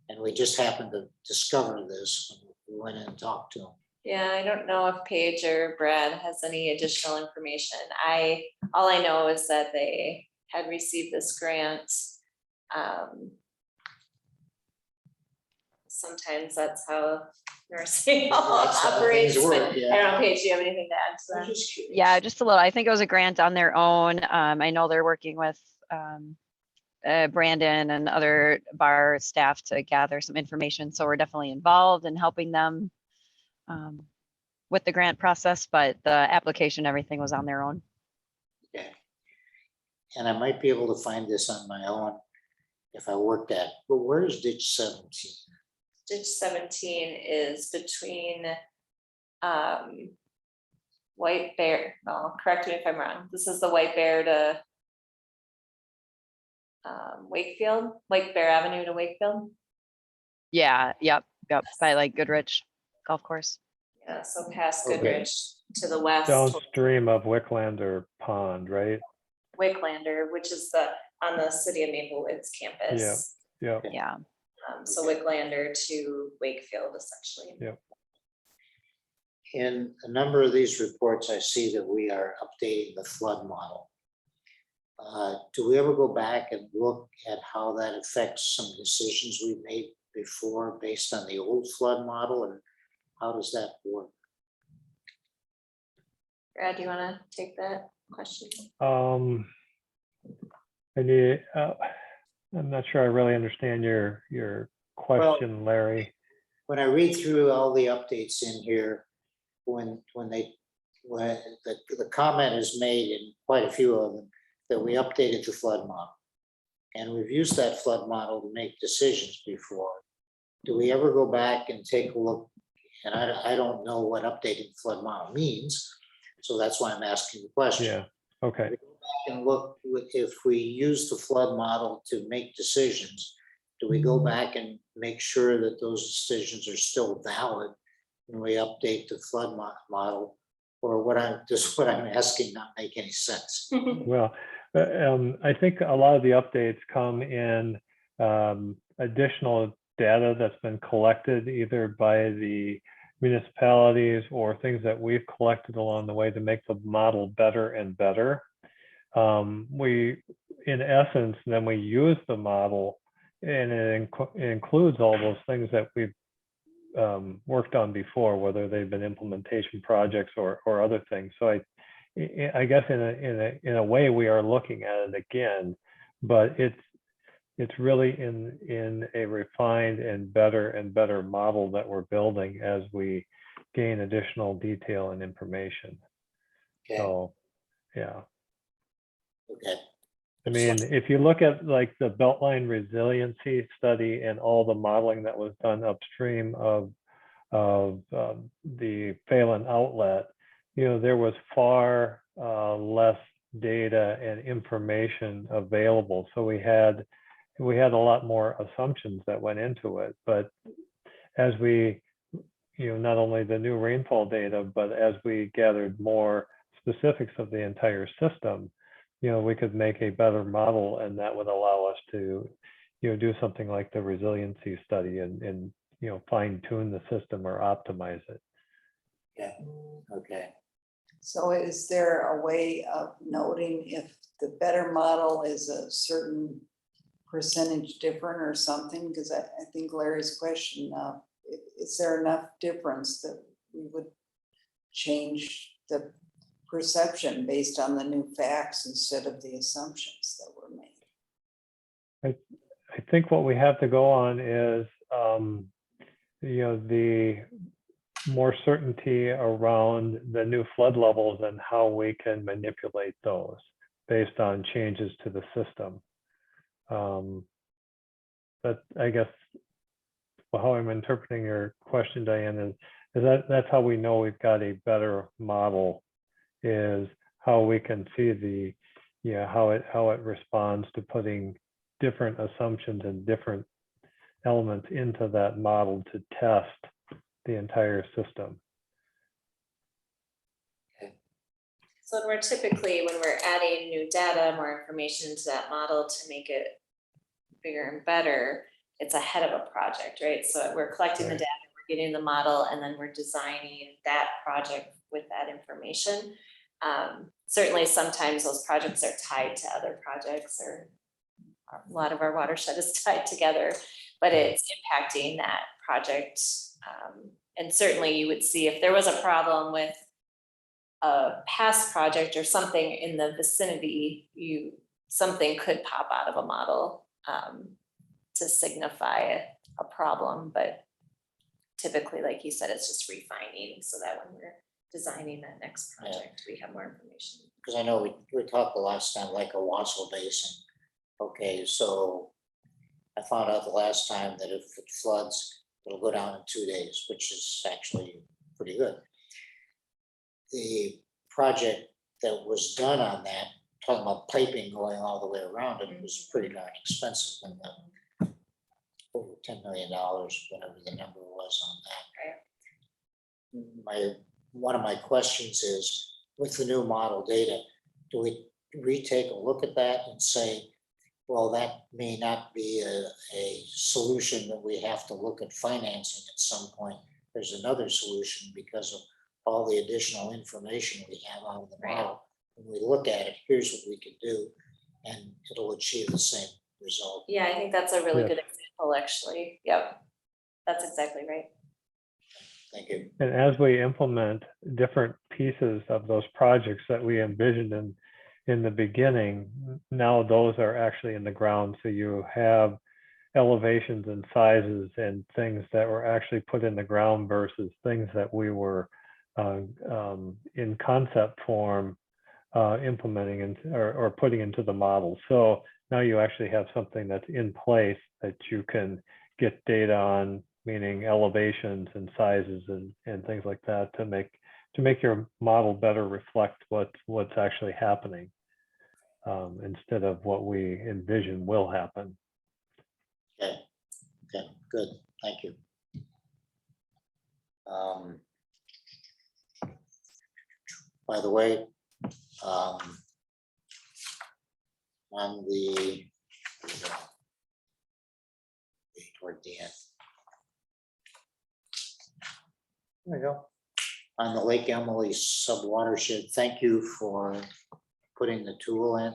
And we just happened to discover this when we went in and talked to them. Yeah, I don't know if Paige or Brad has any additional information. All I know is that they had received this grant. Sometimes that's how nursing That's how operates, things but work, yeah. I don't know, Paige, do you have anything to add to I'm that? just curious. Yeah, just a little. I think it was a grant on their own. I know they're working with Brandon and other bar staff to gather some information. So we're definitely involved in helping them with the grant process, but the application, everything was on their own. Okay. And I might be able to find this on my own if I worked at, but where is ditch 17? Ditch 17 is between White Bear, no, correct me if I'm wrong. This is the White Bear to Wakefield, White Bear Avenue to Wakefield. Yeah, yep. By like Goodrich Golf Course. Yeah, so past Okay. Goodrich to the west, Downstream of Wicklander Pond, right? Wicklander, which is on the City of Maple Woods campus. Yeah. Yeah. So Wicklander to Wakefield essentially. Yeah. In a number of these reports, I see that we are updating the flood model. Do we ever go back and look at how that affects some decisions we made before based on the old flood model, and how does that work? Brad, do you want to take that question? I need, I'm not sure I really understand your question, Larry. When I read through all the updates in here, when the comment is made in quite a few of them, that we updated the flood model. And we've used that flood model to make decisions before. Do we ever go back and take a look? And I don't know what updating the flood model means, so that's why I'm asking the question. Yeah, okay. And look, if we use the flood model to make decisions, do we go back and make sure that those decisions are still valid when we update the flood model? Or what I'm asking not make any sense? Well, I think a lot of the updates come in additional data that's been collected either by the municipalities or things that we've collected along the way to make the model better and better. We, in essence, then we use the model, and it includes all those things that we've worked on before, whether they've been implementation projects or other things. So I guess in a way we are looking at it again, but it's really in a refined and better model that we're building as we gain additional detail and information. Okay. So, yeah. Okay. I mean, if you look at like the Beltline resiliency study and all the modeling that was done upstream of the Phelan outlet, you know, there was far less data and information available. So we had a lot more assumptions that went into it. But as we, you know, not only the new rainfall data, but as we gathered more specifics of the entire system, you know, we could make a better model, and that would allow us to, you know, do something like the resiliency study and you know, fine tune the system or optimize it. Yeah. Okay. So is there a way of noting if the better model is a certain percentage different or something? Because I think Larry's question, is there enough difference that we would change the perception based on the new facts instead of the assumptions that were made? I think what we have to go on is, you know, the more certainty around the new flood levels and how we can manipulate those based on changes to the system. But I guess how I'm interpreting your question, Diane, is that's how we know we've got a better model, is how we can see the, yeah, how it responds to putting different assumptions and different elements into that model to test the entire system. So we're typically, when we're adding new data, more information to that model to make it bigger and better, it's ahead of a project, right? So we're collecting the data, we're getting the model, and then we're designing that project with that information. Certainly sometimes those projects are tied to other projects, or a lot of our watershed is tied together, but it's impacting that project. And certainly you would see if there was a problem with a past project or something in the vicinity, something could pop out of a model to signify a problem, but typically, like you said, it's just refining so that when we're designing that next project, we have more information. Because I know we talked the last time, like a Wassel Basin. Okay, so I found out the last time that if it floods, it'll go down in 2 days, which is actually pretty good. The project that was done on that, talking about piping going all the way around it, was pretty darn expensive, and over $10 million, whatever the number was on that. One of my questions is, with the new model data, do we retake a look at that and say, well, that may not be a solution that we have to look at financing at some point. There's another solution because of all the additional information we have out of the Right. model. When we look at it, here's what we can do, and it'll achieve the same result. Yeah, I think that's a really Yes. good example, actually. Yep. That's exactly right. Thank you. And as we implement different pieces of those projects that we envisioned in the beginning, now those are actually in the ground. So you have elevations and sizes and things that were actually put in the ground versus things that we were in concept form implementing or putting into the model. So now you actually have something that's in place that you can get data on, meaning elevations and sizes and things like that to make your model better reflect what's actually happening instead of what we envision will happen. Okay, good, thank you. By the way, on the toward the end. There we go. On the Lake Emily subwatershed, thank you for putting the tool in.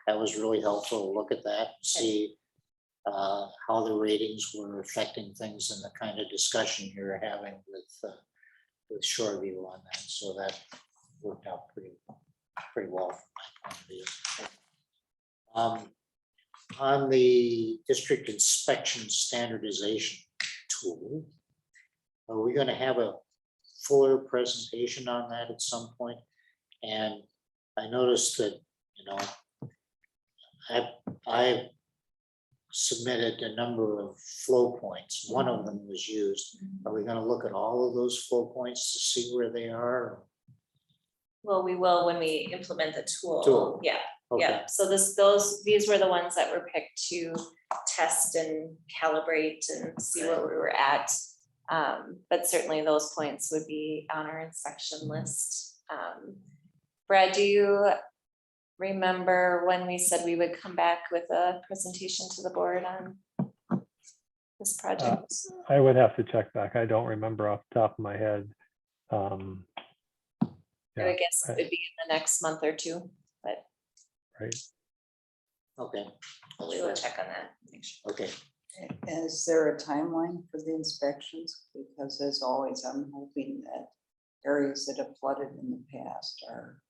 That was really helpful to look at that, see how the ratings were affecting things and the kind of discussion you're having with Shoreview on that. So that worked out pretty well from my point of view. On the district inspection standardization tool, are we going to have a fuller presentation on that at some point? And I noticed that, you know, I've submitted a number of flow points. One of them was used. Are we going to look at all of those flow points to see where they are? Well, we will when we implement the tool. Tool. Yeah, Okay. yeah. So these were the ones that were picked to test and calibrate and see where we were at. But certainly those points would be on our inspection list. Brad, do you remember when we said we would come back with a presentation to the board on this project? I would have to check back. I don't remember off the top of my head. I would guess it would be in the next month or two, but Right. Okay. we will check on that. Make sure. Okay. Is there a timeline for the inspections? Because as always, I'm hoping that areas that have flooded in the past are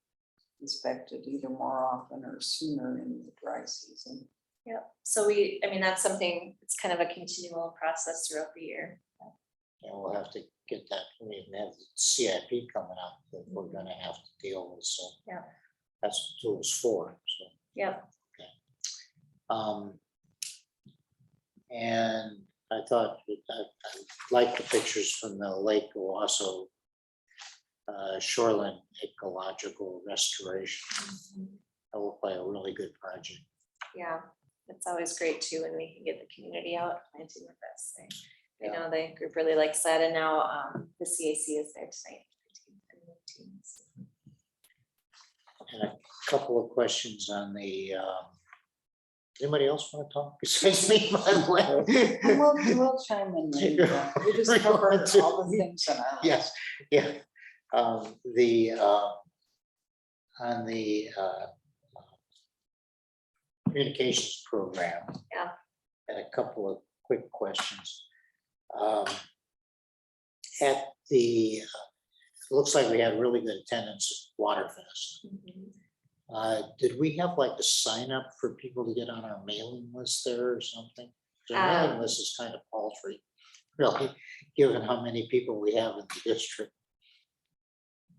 inspected either more often or sooner in the dry season. Yeah, so I mean, that's something, it's kind of a continual process throughout the year. And we'll have to get that. We even have the CIP coming up that we're going to have to deal with. So Yeah. that's what the tool's for. So. Yeah. And I thought I liked the pictures from the Lake Owasso shoreline ecological restoration. That looked like a really good project. Yeah, it's always great too when we can get the community out planting with us. I know the group really likes that, and now the CAC is there tonight. And a couple of questions on the. Anybody else want to talk besides me? By the way, We'll chime in later. We just covered all the things on our. Yes, yeah. On the communications program. Yeah. And a couple of quick questions. At the, looks like we had really good attendance at Waterfest. Did we have like a sign up for people to get on our mailing list there or something? The mailing list is kind of paltry, really, given how many people we have in the district.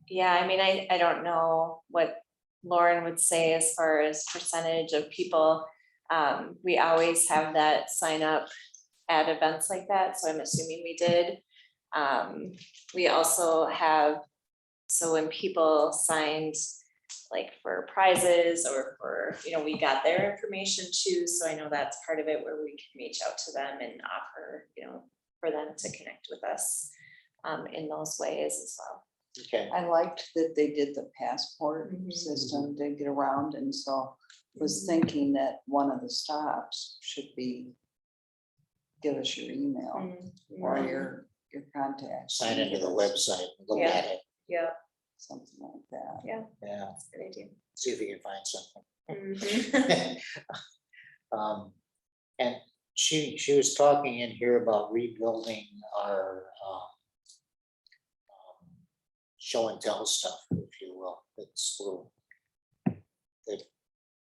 Yeah, I mean, I don't know what Lauren would say as far as percentage of people. We always have that sign up at events like that, so I'm assuming we did. We also have, so when people signed like for prizes or for, you know, we got their information too, so I know that's part of it where we can reach out to them and offer, you know, for them to connect with us in those ways as well. Okay. I liked that they did the passport system to get around, and so was thinking that one of the stops should be, give us your email or your contact. Sign into the website, and look Yeah. at it, Yeah, Something like that. yeah, that's a good idea. see if you can find something. Mhm. And she was talking in here about rebuilding our show and tell stuff, if you will. That's little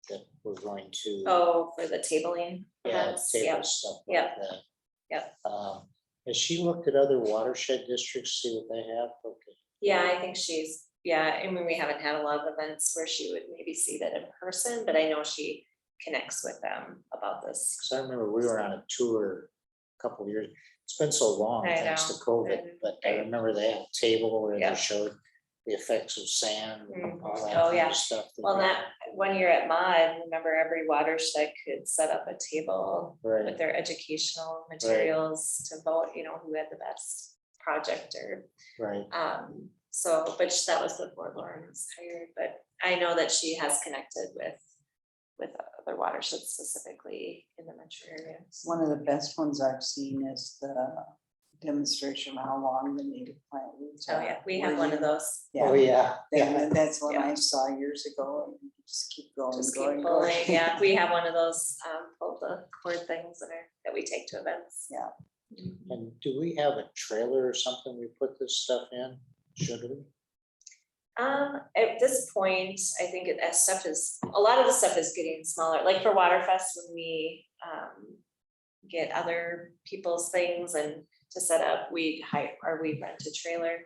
that we're going to. Oh, for the tabling. Yeah, events, table stuff like yeah, that. yeah. Has she looked at other watershed districts, see what they have? Okay. Yeah, I think she's, yeah, I mean, we haven't had a lot of events where she would maybe see that in person, but I know she connects with them about this. Cause I remember we were on a tour a couple of years, it's been so long, I thanks to know, COVID, and- but I remember they had a table where Yeah. they showed the effects of sand and all that Oh, kind yeah. of stuff. Well, that one year at Mod, remember every watershed could set up a table with Right, their educational materials to vote, you know, who had the best project or, right, so, but that was before Lauren was hired, but I know that she has connected with other watersheds specifically in the metro area. One of the best ones I've seen is the demonstration of how long the native plant roots Oh, are. yeah, we where have one you- of those. oh, yeah, yeah, That's one Yeah. I saw years ago, and you just keep going, Just keep going, pulling, going. yeah, we have one of those, pull the cord things that we take to events. Yeah. Mhm. and do we have a trailer or something we put this stuff in, should we? At this point, I think a lot of the stuff is getting smaller, like for Waterfest, when we, get other people's things and to set up, we hire, or we rent a trailer.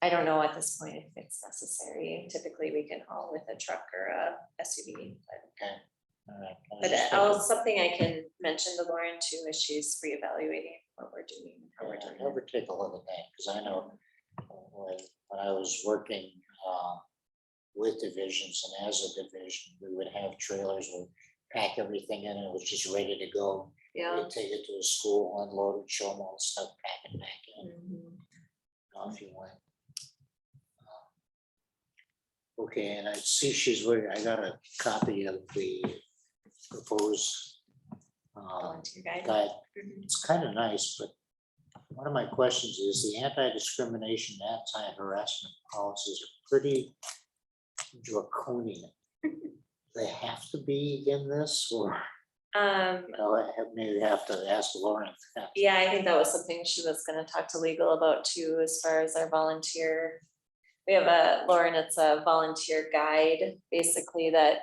I don't know at this point if it's necessary, typically we can haul with a truck or a SUV, All right. I was but just I'll, thinking, something I can mention to Lauren too, as she's reevaluating what we're doing, how we're yeah, doing. Never take a look at that, because I know when I was working with divisions and as a division, we would have trailers, we'd pack everything in, and it was just ready to go. Yeah. We'd take it to a school, unload it, show them all the stuff, pack it back in, Mhm. if you want. Okay, and I see she's waiting, I got a copy of the proposed Volunteer guide. guide. Mhm. It's kind of nice, but one of my questions is the anti-discrimination, anti-harassment policies are pretty draconian. They have to be in this, or maybe have to ask Lauren. Yeah, I think that was something she was gonna talk to legal about too, as far as our volunteer. We have Lauren, it's a volunteer guide, basically that,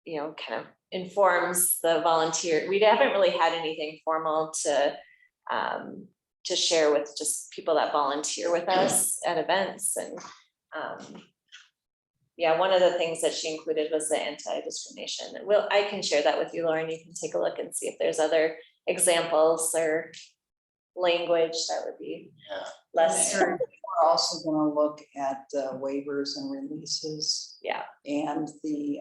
you know, kind of informs the volunteer. We haven't really had anything formal to share with just people that volunteer with us at events and, yeah, one of the things that she included was the anti-discrimination. And I can share that with you, Lauren. You can take a look and see if there's other examples or language that would be Yeah, less. We're also gonna look at waivers and releases Yeah, and the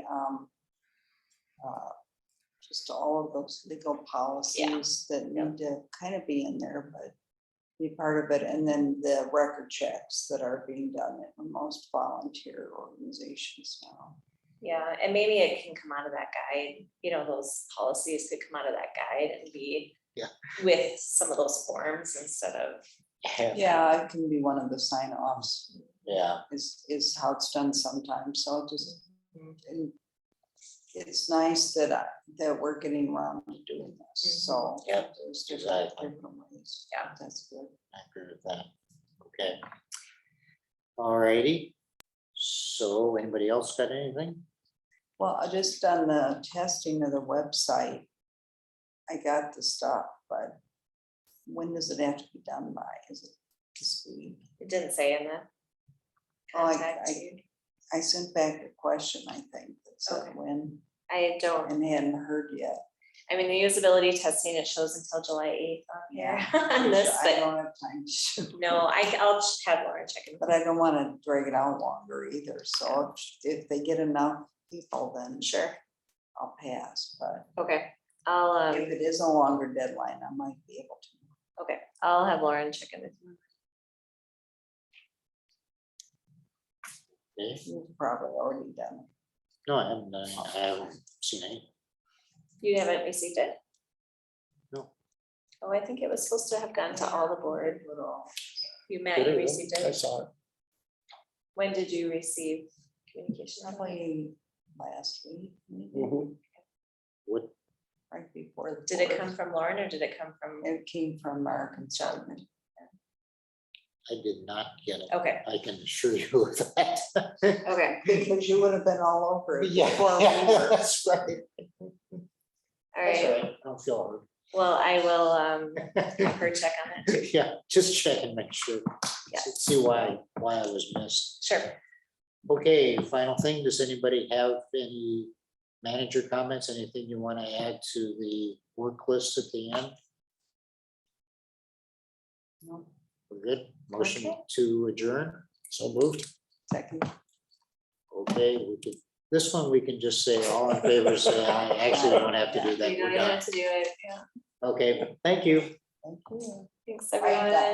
just all of those legal policies that need to kind of be in there, but be part of it. And then the record checks that are being done at most volunteer organizations now. yeah, and maybe it can come out of that guide, you know, those policies could come out of that guide and be Yeah. with some of those forms instead of, Yeah, it can be one of the sign offs yeah, is how it's done sometimes. So just, and it's nice that we're getting around to doing this. So Yeah, there's exactly. different ways. Yeah. That's good. I agree with that. Okay. All righty. So anybody else got anything? Well, I just done the testing of the website. I got the stuff, but when does it have to be done by? Is it this week? it didn't say in the Oh, contact you. I sent back a question, I think, that said Okay. when, I don't, and hadn't heard yet. I mean, the usability testing, it shows until July 8th on here Yeah. on this, I but don't have time to shoot. no, I'll have Lauren check in. But I don't want to drag it out longer either. So if they get enough people, then Sure, I'll pass. But okay, I'll, if it is a longer deadline, I might be able to. okay, I'll have Lauren check in with you. Okay. You've probably already done it. No, I haven't seen any. You haven't received it? No. Oh, I think it was supposed to have gone to all the board. You met, Did you it? received I it. saw it. When did you receive communication? Probably last week, maybe, Mhm. What, right before. the Did it board. come from Lauren or did it come from? It came from our consultant. I did not get it. Okay, I can assure you of that. okay, Because you would have been all over it Yeah, before we were. that's right. all That's right. I don't feel Well, I will have hurt. her check on it. Yeah, just check and make sure. Yeah. See why I was missed. Sure. Okay, final thing, does anybody have any manager comments, anything you want to add to the work list at the end? No, We're good, motion Okay. to adjourn, So moved. second. okay, we could, this one we can just say all in favor, say aye, actually, we don't have to do that, You we're don't even done. have to do it, yeah. Okay, thank you. Thank you. Thanks, Bye, everyone. guys.